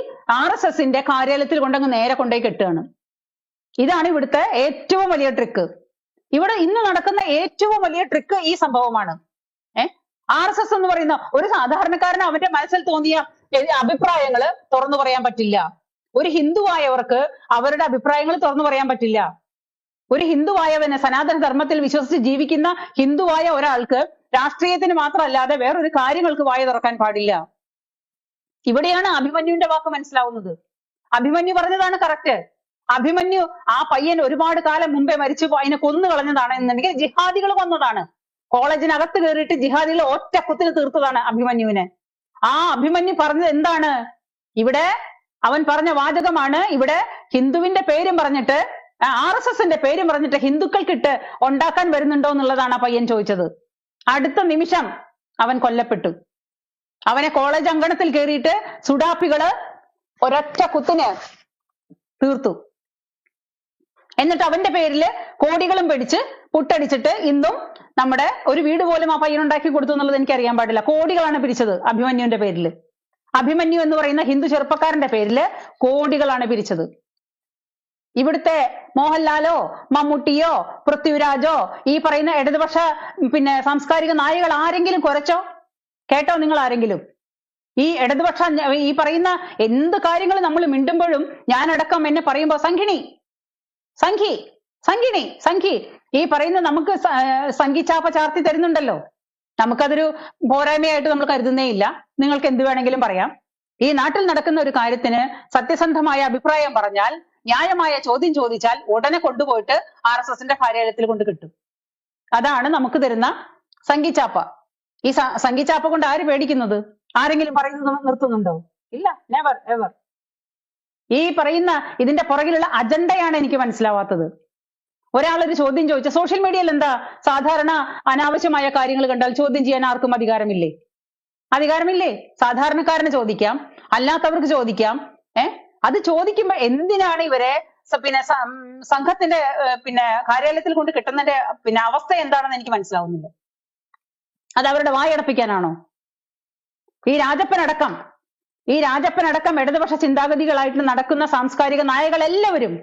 RSSന്റെ കാര്യാലയത്തിൽ കൊണ്ടങ്ങ് നേരെ കൊണ്ടുപോയി കെട്ടുകയാണ്. ഇതാണ് ഇവിടുത്തെ ഏറ്റവും വലിയ ട്രിക്ക്. ഇവിടെ ഇന്ന് നടക്കുന്ന ഏറ്റവും വലിയ ട്രിക്ക് ഈ സംഭവമാണ്. RSS എന്ന് പറയുന്ന ഒരു സാധാരണക്കാരന് അവന്റെ മനസ്സിൽ തോന്നിയ അഭിപ്രായങ്ങൾ തുറന്നു പറയാൻ പറ്റില്ല. ഒരു ഹിന്ദുവായവർക്ക് അവരുടെ അഭിപ്രായങ്ങൾ തുറന്നു പറയാൻ പറ്റില്ല. ഒരു ഹിന്ദുവായവന് സനാതന ധർമ്മത്തിൽ വിശ്വസിച്ച് ജീവിക്കുന്ന ഹിന്ദുവായ ഒരാൾക്ക് രാഷ്ട്രീയത്തിന് മാത്രമല്ലാതെ വേറൊരു കാര്യങ്ങൾക്ക് വായ തുറക്കാൻ പാടില്ല. ഇവിടെയാണ് അഭിമന്യുവിന്റെ വാക്ക് മനസ്സിലാവുന്നത്. അഭിമന്യു പറഞ്ഞതാണ് കറക്റ്റ്. അഭിമന്യു ആ പയ്യൻ ഒരുപാട് കാലം മുമ്പേ മരിച്ചു അതിനെ കൊന്നു കളഞ്ഞതാണ് എന്നുണ്ടെങ്കിൽ ജിഹാദികൾ കൊന്നതാണ്. കോളേജിനകത്ത് കയറിയിട്ട് ജിഹാദികൾ ഒറ്റ കുത്തിന് തീർത്തതാണ് അഭിമന്യുവിനെ. ആ അഭിമന്യു പറഞ്ഞത് എന്താണ്? ഇവിടെ അവൻ പറഞ്ഞ വാചകമാണ്. ഇവിടെ ഹിന്ദുവിന്റെ പേരും പറഞ്ഞിട്ട് RSSന്റെ പേരും പറഞ്ഞിട്ട് ഹിന്ദുക്കൾക്കിട്ട് ഉണ്ടാക്കാൻ വരുന്നുണ്ടോ എന്നുള്ളതാണ് ആ പയ്യൻ ചോദിച്ചത്. അടുത്ത നിമിഷം അവൻ കൊല്ലപ്പെട്ടു. അവനെ കോളേജ് അങ്കണത്തിൽ കയറിയിട്ട് സുഡാപ്പികള് ഒരൊറ്റ കുത്തിന് തീർത്തു. എന്നിട്ട് അവന്റെ പേരില് കോടികളും പിടിച്ച് പുട്ടടിച്ചിട്ട് ഇന്നും നമ്മുടെ ഒരു വീട് പോലും ആ പയ്യൻ ഉണ്ടാക്കി കൊടുത്തു എന്നുള്ളത് എനിക്ക് അറിയാൻ പാടില്ല. കോടികളാണ് പിരിച്ചത് അഭിമന്യുവിന്റെ പേരില്. അഭിമന്യു എന്ന് പറയുന്ന ഹിന്ദു ചെറുപ്പക്കാരന്റെ പേരില് കോടികളാണ് പിരിച്ചത്. ഇവിടുത്തെ മോഹൻലാലോ മമ്മൂട്ടിയോ പൃഥ്വിരാജോ ഈ പറയുന്ന ഇടതുപക്ഷ സാംസ്കാരിക നായകൾ ആരെങ്കിലും കുരച്ചോ? കേട്ടോ നിങ്ങൾ ആരെങ്കിലും? ഈ ഇടതുപക്ഷ ഈ പറയുന്ന എന്ത് കാര്യങ്ങൾ നമ്മൾ മിണ്ടുമ്പോഴും ഞാനടക്കം എന്നെ പറയുമ്പോ സംഘി ഈ പറയുന്ന നമുക്ക് സംഘിച്ചാപ്പ ചാർത്തി തരുന്നുണ്ടല്ലോ. നമുക്കതൊരു പോരായ്മയായിട്ട് നമ്മൾ കരുതുന്നേ ഇല്ല. നിങ്ങൾക്ക് എന്ത് വേണമെങ്കിലും പറയാം. ഈ നാട്ടിൽ നടക്കുന്ന ഒരു കാര്യത്തിന് സത്യസന്ധമായ അഭിപ്രായം പറഞ്ഞാൽ, ന്യായമായ ചോദ്യം ചോദിച്ചാൽ ഉടനെ കൊണ്ടുപോയിട്ട് RSSന്റെ കാര്യാലയത്തിൽ കൊണ്ട് കിട്ടും. അതാണ് നമുക്ക് തരുന്ന സംഘിച്ചാപ്പ. ഈ സംഘിച്ചാപ്പ കൊണ്ട് ആര് പേടിക്കുന്നത്? ആരെങ്കിലും പറയുന്നത് നിർത്തുന്നുണ്ടോ? ഇല്ല, നെവർ എവർ. ഈ പറയുന്ന ഇതിന്റെ പുറകിലുള്ള അജണ്ടയാണ് എനിക്ക് മനസ്സിലാവാത്തത്. ഒരാളൊരു ചോദ്യം ചോദിച്ച സോഷ്യൽ മീഡിയയിൽ എന്താ സാധാരണ അനാവശ്യമായ കാര്യങ്ങൾ കണ്ടാൽ ചോദ്യം ചെയ്യാൻ ആർക്കും അധികാരമില്ലേ? സാധാരണക്കാരന് ചോദിക്കാം, അല്ലാത്തവർക്ക് ചോദിക്കാം. അത് ചോദിക്കുമ്പോ എന്തിനാണ് ഇവരെ സംഘത്തിന്റെ കാര്യാലയത്തിൽ കൊണ്ട് കിട്ടുന്നതിന്റെ അവസ്ഥ എന്താണെന്ന് എനിക്ക് മനസ്സിലാവുന്നില്ല. അത് അവരുടെ വായടപ്പിക്കാനാണോ? ഈ രാജപ്പനടക്കം ഇടതുപക്ഷ ചിന്താഗതികളായിട്ട് നടക്കുന്ന സാംസ്കാരിക നായകൾ എല്ലാവരും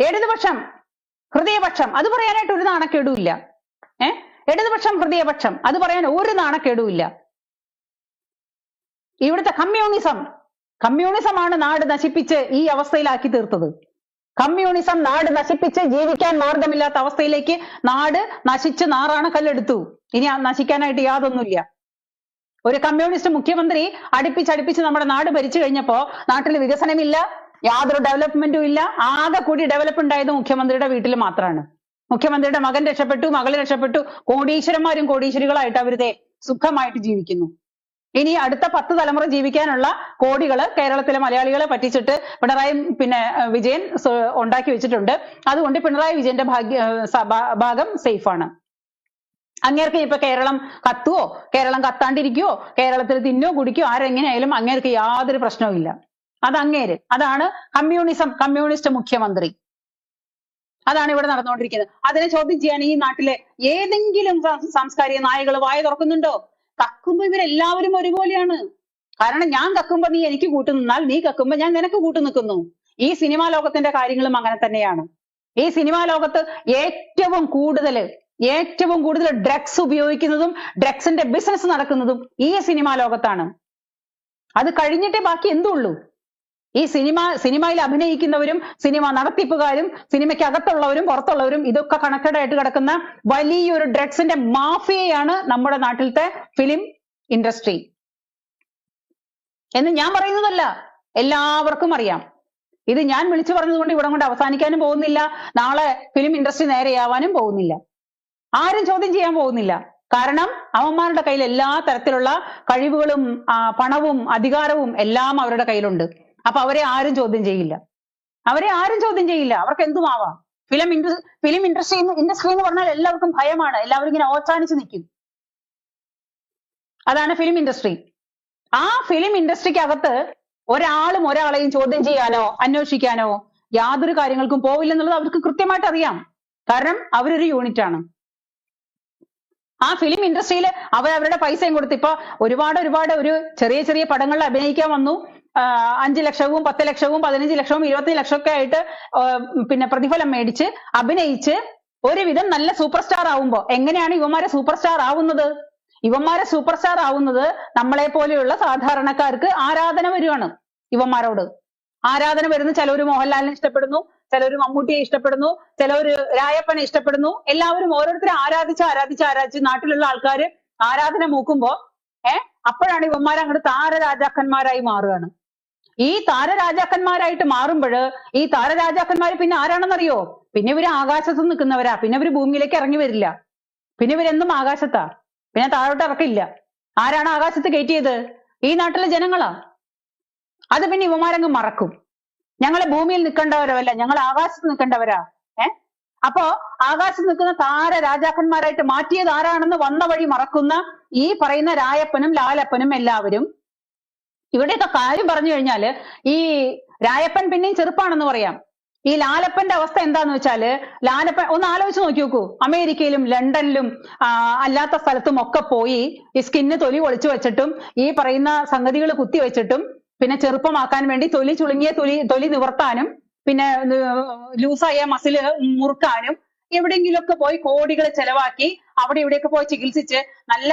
ഇടതുപക്ഷം ഹൃദയപക്ഷം അത് പറയാനായിട്ട് ഒരു നാണക്കേടുമില്ല. ഇടതുപക്ഷം ഹൃദയപക്ഷം അത് പറയാൻ ഒരു നാണക്കേടുമില്ല. ഇവിടുത്തെ കമ്മ്യൂണിസമാണ് നാട് നശിപ്പിച്ച് ഈ അവസ്ഥയിലാക്കി തീർത്തത്. കമ്മ്യൂണിസം നാട് നശിപ്പിച്ച് ജീവിക്കാൻ മാർഗമില്ലാത്ത അവസ്ഥയിലേക്ക് നാട് നശിച്ച് നാറാണ കല്ലെടുത്തു. ഇനി നശിക്കാനായിട്ട് യാതൊന്നുമില്ല. ഒരു കമ്മ്യൂണിസ്റ്റ് മുഖ്യമന്ത്രി അടുപ്പിച്ച് നമ്മുടെ നാട് ഭരിച്ചു കഴിഞ്ഞപ്പോ നാട്ടിൽ വികസനമില്ല, യാതൊരു ഡെവലപ്മെന്റും ഇല്ല. ആകെ കൂടി ഡെവലപ്പ് ഉണ്ടായത് മുഖ്യമന്ത്രിയുടെ വീട്ടിൽ മാത്രമാണ്. മുഖ്യമന്ത്രിയുടെ മകൻ രക്ഷപ്പെട്ടു, മകള് രക്ഷപ്പെട്ടു, കോടീശ്വരന്മാരും കോടീശ്വരികളായിട്ട് അവരുടെ സുഖമായിട്ട് ജീവിക്കുന്നു. ഇനി അടുത്ത 10 തലമുറ ജീവിക്കാനുള്ള കോടികള് കേരളത്തിലെ മലയാളികളെ പറ്റിച്ചിട്ട് പിണറായി വിജയൻ ഉണ്ടാക്കി വെച്ചിട്ടുണ്ട്. അതുകൊണ്ട് പിണറായി വിജയന്റെ ഭാഗം സേഫ് ആണ്. അങ്ങേർക്ക് ഇപ്പൊ കേരളം കത്തുവോ കേരളം കത്താണ്ടിരിക്കുവോ കേരളത്തിൽ തിന്നോ കുടിക്കോ ആരെങ്ങനെയായാലും അങ്ങേർക്ക് യാതൊരു പ്രശ്നവും ഇല്ല. അതാണ് കമ്മ്യൂണിസ്റ്റ് മുഖ്യമന്ത്രി. അതാണ് ഇവിടെ നടന്നുകൊണ്ടിരിക്കുന്നത്. അതിനെ ചോദ്യം ചെയ്യാൻ ഈ നാട്ടിലെ ഏതെങ്കിലും സാംസ്കാരിക നായകൾ വായ തുറക്കുന്നുണ്ടോ? കക്കുമ്പോ ഇവരെല്ലാവരും ഒരുപോലെയാണ്. കാരണം ഞാൻ കക്കുമ്പോ നീ എനിക്ക് കൂട്ടു നിന്നാൽ, നീ കക്കുമ്പോ ഞാൻ നിനക്ക് കൂട്ടു നിൽക്കുന്നു. ഈ സിനിമാ ലോകത്തിന്റെ കാര്യങ്ങളും അങ്ങനെ തന്നെയാണ്. ഈ സിനിമാ ലോകത്ത് ഏറ്റവും കൂടുതൽ ഡ്രഗ്സ് ഉപയോഗിക്കുന്നതും ഡ്രഗ്സിന്റെ ബിസിനസ് നടക്കുന്നതും ഈ സിനിമാ ലോകത്താണ്. അത് കഴിഞ്ഞിട്ടേ ബാക്കി എന്തുള്ളൂ. ഈ സിനിമയിൽ അഭിനയിക്കുന്നവരും സിനിമ നടത്തിപ്പുകാരും സിനിമയ്ക്കകത്തുള്ളവരും പുറത്തുള്ളവരും ഇതൊക്കെ കണക്റ്റഡ് ആയിട്ട് കിടക്കുന്ന വലിയൊരു ഡ്രഗ്സിന്റെ മാഫിയയാണ് നമ്മുടെ നാട്ടിലത്തെ ഫിലിം ഇൻഡസ്ട്രി എന്ന് ഞാൻ പറയുന്നതല്ല, എല്ലാവർക്കും അറിയാം. ഇത് ഞാൻ വിളിച്ചു പറഞ്ഞതുകൊണ്ട് ഇവിടെ കൊണ്ട് അവസാനിക്കാനും പോകുന്നില്ല. നാളെ ഫിലിം ഇൻഡസ്ട്രി നേരെയാവാനും പോകുന്നില്ല. ആരും ചോദ്യം ചെയ്യാൻ പോകുന്നില്ല. കാരണം അവന്മാരുടെ കയ്യിൽ എല്ലാ തരത്തിലുള്ള കഴിവുകളും പണവും അധികാരവും എല്ലാം അവരുടെ കയ്യിലുണ്ട്. അപ്പൊ അവരെ ആരും ചോദ്യം ചെയ്യില്ല. അവർക്ക് എന്തുമാവാം. ഫിലിം ഇൻഡസ്ട്രി എന്ന് പറഞ്ഞാൽ എല്ലാവർക്കും ഭയമാണ്. എല്ലാവരും ഇങ്ങനെ ഓച്ചാനിച്ച് നിൽക്കും. അതാണ് ഫിലിം ഇൻഡസ്ട്രി. ആ ഫിലിം ഇൻഡസ്ട്രിക്കകത്ത് ഒരാളെയും ചോദ്യം ചെയ്യാനോ അന്വേഷിക്കാനോ യാതൊരു കാര്യങ്ങൾക്കും പോവില്ലെന്നുള്ളത് അവർക്ക് കൃത്യമായിട്ട് അറിയാം. കാരണം അവരൊരു യൂണിറ്റ് ആണ്. ആ ഫിലിം ഇൻഡസ്ട്രിയിൽ അവരവരുടെ പൈസയും കൊടുത്ത് ഇപ്പൊ ഒരുപാട് ഒരു ചെറിയ പടങ്ങളിൽ അഭിനയിക്കാൻ വന്നു. 5 ലക്ഷവും 10 ലക്ഷവും 15 ലക്ഷവും 20 ലക്ഷമൊക്കെ ആയിട്ട് പിന്നെ പ്രതിഫലം മേടിച്ച് അഭിനയിച്ച് ഒരുവിധം നല്ല സൂപ്പർ സ്റ്റാർ ആവുമ്പോ എങ്ങനെയാണ് ഇവന്മാരെ സൂപ്പർ സ്റ്റാർ ആവുന്നത്? നമ്മളെ പോലെയുള്ള സാധാരണക്കാർക്ക് ആരാധന വരുവാണ്. ഇവന്മാരോട് ആരാധന വരുന്നു. ചിലവര് മോഹൻലാലിനെ ഇഷ്ടപ്പെടുന്നു, ചിലവര് മമ്മൂട്ടിയെ ഇഷ്ടപ്പെടുന്നു, ചിലവര് രായപ്പനെ ഇഷ്ടപ്പെടുന്നു. എല്ലാവരും ഓരോരുത്തരെ ആരാധിച്ച് നാട്ടിലുള്ള ആൾക്കാര് ആരാധന മൂക്കുമ്പോ അപ്പോഴാണ് ഇവന്മാർ അങ്ങോട്ട് താരരാജാക്കന്മാരായി മാറുകയാണ്. ഈ താരരാജാക്കന്മാരായിട്ട് മാറുമ്പോൾ ഈ താരരാജാക്കന്മാർ പിന്നെ ആരാണെന്നറിയോ? പിന്നെ ഇവര് ആകാശത്ത് നിൽക്കുന്നവരാ. പിന്നെ ഇവര് ഭൂമിയിലേക്ക് ഇറങ്ങി വരില്ല. പിന്നെ ഇവരെന്നും ആകാശത്താ. പിന്നെ താഴോട്ട് ഇറക്കില്ല. ആരാണ് ആകാശത്ത് കയറ്റിയത്? ഈ നാട്ടിലെ ജനങ്ങളാ. അത് പിന്നെ ഇവന്മാരങ്ങ് മറക്കും. ഞങ്ങളെ ഭൂമിയിൽ നിൽക്കേണ്ടവരല്ല, ഞങ്ങൾ ആകാശത്ത് നിൽക്കേണ്ടവരാ. അപ്പോ ആകാശത്ത് നിൽക്കുന്ന താരരാജാക്കന്മാരായിട്ട് മാറ്റിയത് ആരാണെന്ന് വന്ന വഴി മറക്കുന്ന ഈ പറയുന്ന രായപ്പനും ലാലപ്പനും എല്ലാവരും. ഇവിടെയൊക്കെ കാര്യം പറഞ്ഞു കഴിഞ്ഞാല് ഈ രായപ്പൻ പിന്നെയും ചെറുപ്പാണെന്ന് പറയാം. ഈ ലാലപ്പന്റെ അവസ്ഥ എന്താന്ന് വെച്ചാല്, ലാലപ്പൻ ഒന്ന് ആലോചിച്ച് നോക്കി നോക്കൂ. അമേരിക്കയിലും ലണ്ടനിലും അല്ലാത്ത സ്ഥലത്തും ഒക്കെ പോയി ഈ സ്കിന്ന് തൊലി ഒളിച്ചു വെച്ചിട്ടും ഈ പറയുന്ന സംഗതികൾ കുത്തി വെച്ചിട്ടും പിന്നെ ചെറുപ്പമാക്കാൻ വേണ്ടി ചുളുങ്ങിയ തൊലി നിവർത്താനും പിന്നെ ലൂസായ മസില് മുറുക്കാനും എവിടെയെങ്കിലുമൊക്കെ പോയി കോടികൾ ചെലവാക്കി അവിടെ ഇവിടെയൊക്കെ പോയി ചികിത്സിച്ച് നല്ല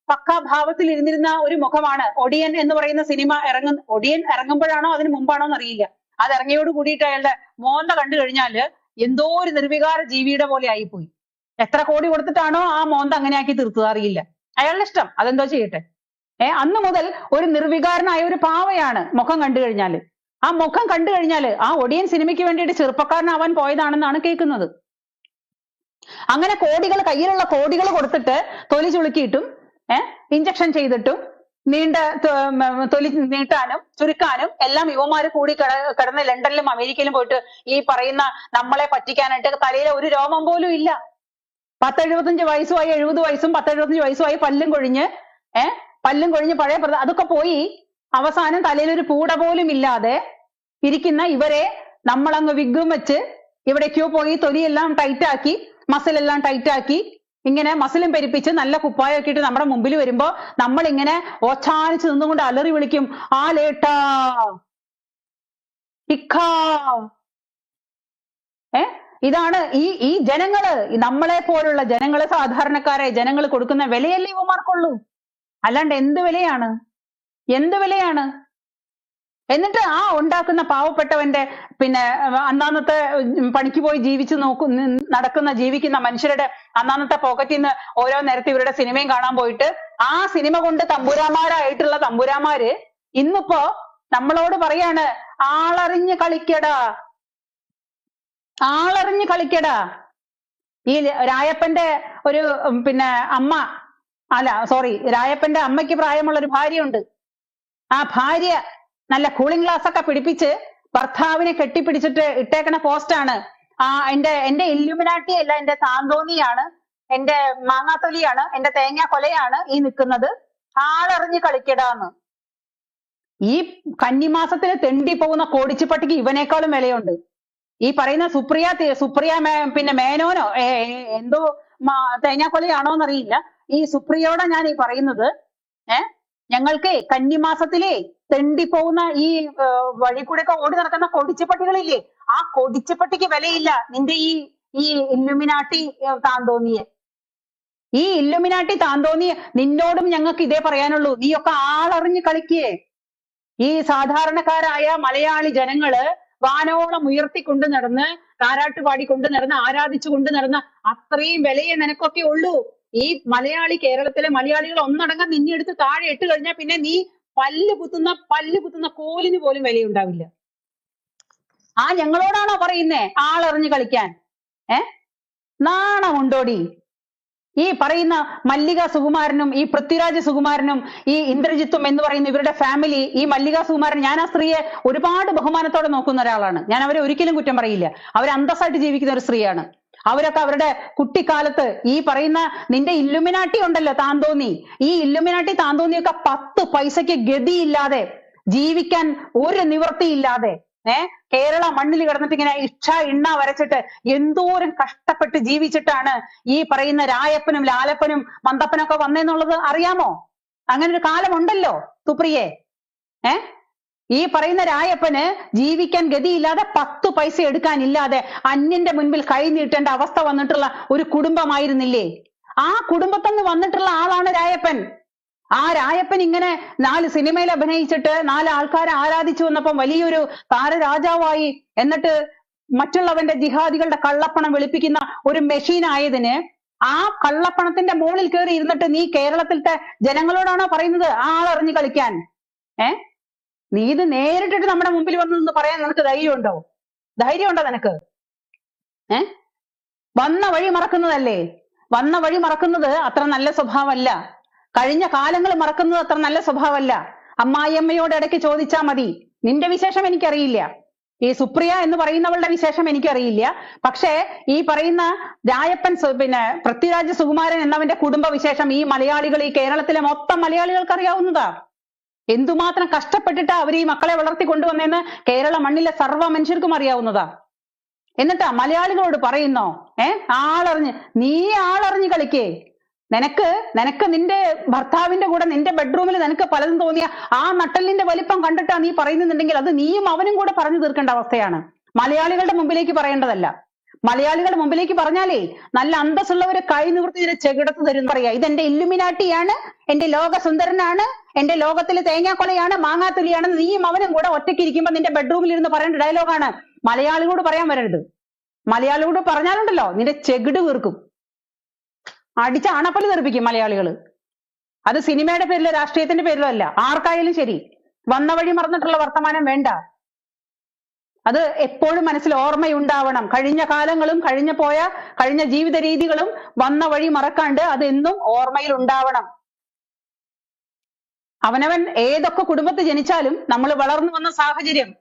പക്കാഭാവത്തിൽ ഇരുന്നിരുന്ന ഒരു മുഖമാണ് ഒടിയൻ എന്ന് പറയുന്ന സിനിമ ഒടിയൻ ഇറങ്ങുമ്പോഴാണോ അതിന് മുമ്പാണോ എന്നറിയില്ല. അത് ഇറങ്ങിയോട് കൂടിയിട്ട് അയാളുടെ മോന്ത കണ്ടു കഴിഞ്ഞാല് എന്തോ ഒരു നിർവികാര ജീവിയുടെ പോലെ ആയിപ്പോയി. എത്ര കോടി കൊടുത്തിട്ടാണോ ആ മോന്ത അങ്ങനെ ആക്കി തീർത്തത് അറിയില്ല. അയാളുടെ ഇഷ്ടം, അതെന്തോ ചെയ്യട്ടെ. അന്ന് മുതൽ ഒരു നിർവികാരനായ ഒരു പാവയാണ് മുഖം കണ്ടു കഴിഞ്ഞാല്. ആ മുഖം കണ്ടു കഴിഞ്ഞാല് ആ ഒടിയൻ സിനിമയ്ക്ക് വേണ്ടിയിട്ട് ചെറുപ്പക്കാരനാവാൻ പോയതാണെന്നാണ് കേൾക്കുന്നത്. അങ്ങനെ കയ്യിലുള്ള കോടികൾ കൊടുത്തിട്ട് തൊലി ചുളുക്കിയിട്ടും ഇഞ്ചക്ഷൻ ചെയ്തിട്ടും തൊലി നീട്ടാനും ചുരുക്കാനും എല്ലാം യുവമാര് കൂടി കിടന്ന് ലണ്ടനിലും അമേരിക്കയിലും പോയിട്ട് ഈ പറയുന്ന നമ്മളെ പറ്റിക്കാനായിട്ട് തലയിലെ ഒരു രോമം പോലും ഇല്ല. 10-75 വയസ്സുമായി 70 വയസ്സും 10-75 വയസ്സുമായി പല്ലും കൊഴിഞ്ഞ് പഴയ അതൊക്കെ പോയി അവസാനം തലയിൽ ഒരു പൂട പോലും ഇല്ലാതെ ഇരിക്കുന്ന ഇവരെ നമ്മളങ്ങ് വിഗ്ഗും വെച്ച് എവിടേക്കോ പോയി തൊലിയെല്ലാം ടൈറ്റാക്കി മസിലെല്ലാം ടൈറ്റാക്കി ഇങ്ങനെ മസിലും പെരുപ്പിച്ച് നല്ല കുപ്പായൊക്കെ ഇട്ട് നമ്മുടെ മുമ്പിൽ വരുമ്പോ നമ്മൾ ഇങ്ങനെ ഓച്ചാനിച്ച് നിന്നുകൊണ്ട് അലറി വിളിക്കും, ആ ലേട്ടാ ഇക്കാ. ഇതാണ് ഈ ജനങ്ങള്, നമ്മളെ പോലുള്ള ജനങ്ങള്, സാധാരണക്കാരെ ജനങ്ങൾ കൊടുക്കുന്ന വിലയല്ലേ ഇവന്മാർക്കുള്ളൂ. അല്ലാണ്ട് എന്ത് വിലയാണ്? എന്നിട്ട് ആ ഉണ്ടാക്കുന്ന പാവപ്പെട്ടവന്റെ പിന്നെ അന്നാന്നത്തെ പണിക്ക് പോയി ജീവിക്കുന്ന മനുഷ്യരുടെ അന്നാന്നത്തെ പോക്കറ്റിൽ നിന്ന് ഓരോ നേരത്തെ ഇവരുടെ സിനിമയും കാണാൻ പോയിട്ട് ആ സിനിമ കൊണ്ട് തമ്പുരാമാരായിട്ടുള്ള തമ്പുരാമാര് ഇന്നിപ്പോ നമ്മളോട് പറയാണ്, ആളറിഞ്ഞ് കളിക്കടാ. ഈ രായപ്പന്റെ ഒരു പിന്നെ രായപ്പന്റെ അമ്മയ്ക്ക് പ്രായമുള്ള ഒരു ഭാര്യയുണ്ട്. ആ ഭാര്യ നല്ല കൂളിംഗ് ഗ്ലാസ് ഒക്കെ പിടിപ്പിച്ച് ഭർത്താവിനെ കെട്ടിപ്പിടിച്ചിട്ട് ഇട്ടേക്കണ പോസ്റ്റാണ്. എന്റെ ഇല്ലുമിനാട്ടി അല്ല, എന്റെ താന്തോന്നിയാണ്, എന്റെ മാങ്ങാത്തൊലിയാണ്, എന്റെ തേങ്ങാ കൊലയാണ് ഈ നിൽക്കുന്നത്, ആളറിഞ്ഞ് കളിക്കടാന്ന്. ഈ കന്നിമാസത്തിൽ തെണ്ടി പോകുന്ന കോടിച്ചിപ്പട്ടിക്ക് ഇവനേക്കാളും വിലയുണ്ട്. ഈ പറയുന്ന സുപ്രിയ പിന്നെ മേനോനോ എന്തോ തേങ്ങാക്കൊലയാണോ എന്നറിയില്ല. ഈ സുപ്രിയോടെ ഞാൻ ഈ പറയുന്നത് ഞങ്ങൾക്ക് കന്നിമാസത്തിലെ തെണ്ടിപ്പോകുന്ന ഈ വഴി കൂടെ ഒക്കെ ഓടി നടക്കുന്ന കൊടിച്ചപ്പട്ടികളില്ലേ, ആ കൊടിച്ചപ്പട്ടിക്ക് വിലയില്ല നിന്റെ ഈ ഇല്ലുമിനാട്ടി താന്തോന്നിയെ. ഈ ഇല്ലുമിനാട്ടി താന്തോന്നിയെ നിന്നോടും ഞങ്ങൾക്ക് ഇതേ പറയാനുള്ളൂ. നീയൊക്കെ ആളറിഞ്ഞ് കളിക്കേ. ഈ സാധാരണക്കാരായ മലയാളി ജനങ്ങള് വാനോളം ഉയർത്തിക്കൊണ്ട് നടന്ന് താരാട്ടുപാടി കൊണ്ട് നടന്ന് ആരാധിച്ചു കൊണ്ട് നടന്ന അത്രയും വിലയെ നിനക്കൊക്കെ ഉള്ളൂ. ഈ കേരളത്തിലെ മലയാളികൾ ഒന്നടങ്കം നിന്നെ എടുത്ത് താഴെ ഇട്ട് കഴിഞ്ഞാൽ പിന്നെ നീ പല്ല് കുത്തുന്ന കോലിന് പോലും വിലയുണ്ടാവില്ല. ആ ഞങ്ങളോടാണോ പറയുന്നേ ആളറിഞ്ഞ് കളിക്കാൻ? നാണമുണ്ടോടി? ഈ പറയുന്ന മല്ലിക സുകുമാരനും ഈ പൃഥ്വിരാജ് സുകുമാരനും ഈ ഇന്ദ്രജിത്തും എന്ന് പറയുന്ന ഇവരുടെ ഫാമിലി, ഈ മല്ലിക സുകുമാരൻ, ഞാൻ ആ സ്ത്രീയെ ഒരുപാട് ബഹുമാനത്തോടെ നോക്കുന്ന ഒരാളാണ്. ഞാൻ അവരെ ഒരിക്കലും കുറ്റം പറയില്ല. അവർ അന്തസ്സായിട്ട് ജീവിക്കുന്ന ഒരു സ്ത്രീയാണ്. അവരൊക്കെ അവരുടെ കുട്ടിക്കാലത്ത് ഈ പറയുന്ന നിന്റെ ഇല്ലുമിനാട്ടി ഉണ്ടല്ലോ താന്തോന്നി, ഈ ഇല്ലുമിനാട്ടി താന്തോന്നിയൊക്കെ 10 പൈസയ്ക്ക് ഗതിയില്ലാതെ ജീവിക്കാൻ ഒരു നിവൃത്തിയില്ലാതെ കേരള മണ്ണിൽ കിടന്നിട്ട് ഇങ്ങനെ ഇണ്ണ വരച്ചിട്ട് എന്തോരം കഷ്ടപ്പെട്ട് ജീവിച്ചിട്ടാണ് ഈ പറയുന്ന രായപ്പനും ലാലപ്പനും മന്തപ്പനൊക്കെ വന്നെന്നുള്ളത് അറിയാമോ? അങ്ങനെ ഒരു കാലമുണ്ടല്ലോ സുപ്രിയെ. ഈ പറയുന്ന രായപ്പന് ജീവിക്കാൻ ഗതിയില്ലാതെ 10 പൈസ എടുക്കാനില്ലാതെ അന്യന്റെ മുൻപിൽ കൈ നീട്ടേണ്ട അവസ്ഥ വന്നിട്ടുള്ള ഒരു കുടുംബമായിരുന്നില്ലേ? ആ കുടുംബത്തിൽ വന്നിട്ടുള്ള ആളാണ് രായപ്പൻ. ആ രായപ്പൻ ഇങ്ങനെ 4 സിനിമയിൽ അഭിനയിച്ചിട്ട് 4 ആൾക്കാരെ ആരാധിച്ചു വന്നപ്പം വലിയൊരു താരരാജാവായി, എന്നിട്ട് മറ്റുള്ളവന്റെ ജിഹാദികളുടെ കള്ളപ്പണം വെളുപ്പിക്കുന്ന ഒരു മെഷീൻ ആയതിന് ആ കള്ളപ്പണത്തിന്റെ മുകളിൽ കയറി ഇരുന്നിട്ട് നീ കേരളത്തിലത്തെ ജനങ്ങളോടാണോ പറയുന്നത് ആളറിഞ്ഞ് കളിക്കാൻ? നീ ഇത് നേരിട്ടിട്ട് നമ്മുടെ മുമ്പിൽ വന്നു പറയാൻ നിനക്ക് ധൈര്യമുണ്ടോ? ധൈര്യമുണ്ടോ നിനക്ക്? വന്ന വഴി മറക്കുന്നതല്ലേ? വന്ന വഴി മറക്കുന്നത് അത്ര നല്ല സ്വഭാവമല്ല. കഴിഞ്ഞ കാലങ്ങൾ മറക്കുന്നത് അത്ര നല്ല സ്വഭാവമല്ല. അമ്മായിയമ്മയോട് ഇടയ്ക്ക് ചോദിച്ചാൽ മതി. നിന്റെ വിശേഷം എനിക്കറിയില്ല, ഈ സുപ്രിയ എന്ന് പറയുന്നവളുടെ വിശേഷം എനിക്കറിയില്ല. പക്ഷേ ഈ പറയുന്ന രായപ്പൻ പൃഥ്വിരാജ് സുകുമാരൻ എന്നവന്റെ കുടുംബ വിശേഷം ഈ മലയാളികൾ, ഈ കേരളത്തിലെ മൊത്തം മലയാളികൾക്ക് അറിയാവുന്നതാ. എന്തുമാത്രം കഷ്ടപ്പെട്ടിട്ടാ അവർ ഈ മക്കളെ വളർത്തി കൊണ്ടുവന്നെന്ന് കേരള മണ്ണിലെ സർവ്വ മനുഷ്യർക്കും അറിയാവുന്നതാ. എന്നിട്ടാ മലയാളികളോട് പറയുന്നോ നീ ആളറിഞ്ഞ് കളിക്കേ? നിനക്ക് നിന്റെ ഭർത്താവിന്റെ കൂടെ നിന്റെ ബെഡ്റൂമിൽ നിനക്ക് പലതും തോന്നിയ ആ നട്ടലിന്റെ വലിപ്പം കണ്ടിട്ടാ നീ പറയുന്നുണ്ടെങ്കിൽ അത് നീയും അവനും കൂടെ പറഞ്ഞു തീർക്കേണ്ട അവസ്ഥയാണ്. മലയാളികളുടെ മുമ്പിലേക്ക് പറയേണ്ടതല്ല. മലയാളികളുടെ മുമ്പിലേക്ക് പറഞ്ഞാലേ നല്ല അന്തസ്സുള്ളവരെ കൈ നിവൃത്തി ഇതിനെ ചെകിടത്ത് തരും പറയാ. ഇതെന്റെ ഇല്ലുമിനാട്ടിയാണ്, എന്റെ ലോകസുന്ദരനാണ്, എന്റെ ലോകത്തിലെ തേങ്ങാക്കൊലയാണ്, മാങ്ങാത്തുലിയാണെന്ന് നീയും അവനും കൂടെ ഒറ്റയ്ക്ക് ഇരിക്കുമ്പോ നിന്റെ ബെഡ്റൂമിൽ ഇരുന്ന് പറയേണ്ട ഡയലോഗാണ്. മലയാളികളോട് പറയാൻ വരരുത്. മലയാളികളോട് പറഞ്ഞാലുണ്ടല്ലോ നിന്റെ ചെകിട് വീർക്കും, അടിച്ച അണപ്പല് തെറിപ്പിക്കും മലയാളികള്. അത് സിനിമയുടെ പേരിലോ രാഷ്ട്രീയത്തിന്റെ പേരിലോ അല്ല, ആർക്കായാലും ശരി. വന്ന വഴി മറന്നിട്ടുള്ള വർത്തമാനം വേണ്ട. അത് എപ്പോഴും മനസ്സിൽ ഓർമ്മയുണ്ടാവണം. കഴിഞ്ഞ കാലങ്ങളും കഴിഞ്ഞ ജീവിത രീതികളും വന്ന വഴി മറക്കാണ്ട് അത് എന്നും ഓർമ്മയിൽ ഉണ്ടാവണം. അവനവൻ ഏതൊക്കെ കുടുംബത്തിൽ ജനിച്ചാലും നമ്മൾ വളർന്നു വന്ന സാഹചര്യം,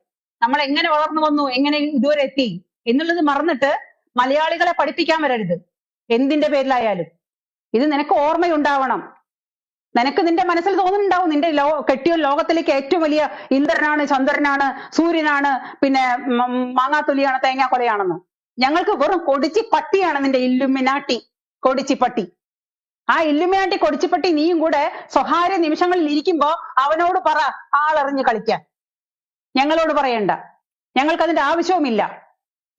നമ്മൾ എങ്ങനെ വളർന്നു വന്നു, എങ്ങനെ ഇതുവരെ എത്തി എന്നുള്ളത് മറന്നിട്ട് മലയാളികളെ പഠിപ്പിക്കാൻ വരരുത്. എന്തിന്റെ പേരിലായാലും ഇത് നിനക്ക് ഓർമ്മയുണ്ടാവണം. നിനക്ക് നിന്റെ മനസ്സിൽ തോന്നുന്നുണ്ടാവും നിന്റെ കെട്ടിയ ലോകത്തിലേക്ക് ഏറ്റവും വലിയ ഇന്ദ്രനാണ്, ചന്ദ്രനാണ്, സൂര്യനാണ്, പിന്നെ മാങ്ങാത്തൊലിയാണ്, തേങ്ങാക്കൊലയാണെന്ന്. ഞങ്ങൾക്ക് വെറും കൊടിച്ചിപ്പട്ടിയാണ് നിന്റെ ഇല്ലുമിനാട്ടി കൊടിച്ചിപ്പട്ടി. ആ ഇല്ലുമിനാട്ടി കൊടിച്ചിപ്പട്ടി നീയും കൂടെ സ്വകാര്യ നിമിഷങ്ങളിൽ ഇരിക്കുമ്പോ അവനോട് പറ ആളറിഞ്ഞ് കളിക്കാൻ. ഞങ്ങളോട് പറയണ്ട, ഞങ്ങൾക്ക് അതിന്റെ ആവശ്യവുമില്ല.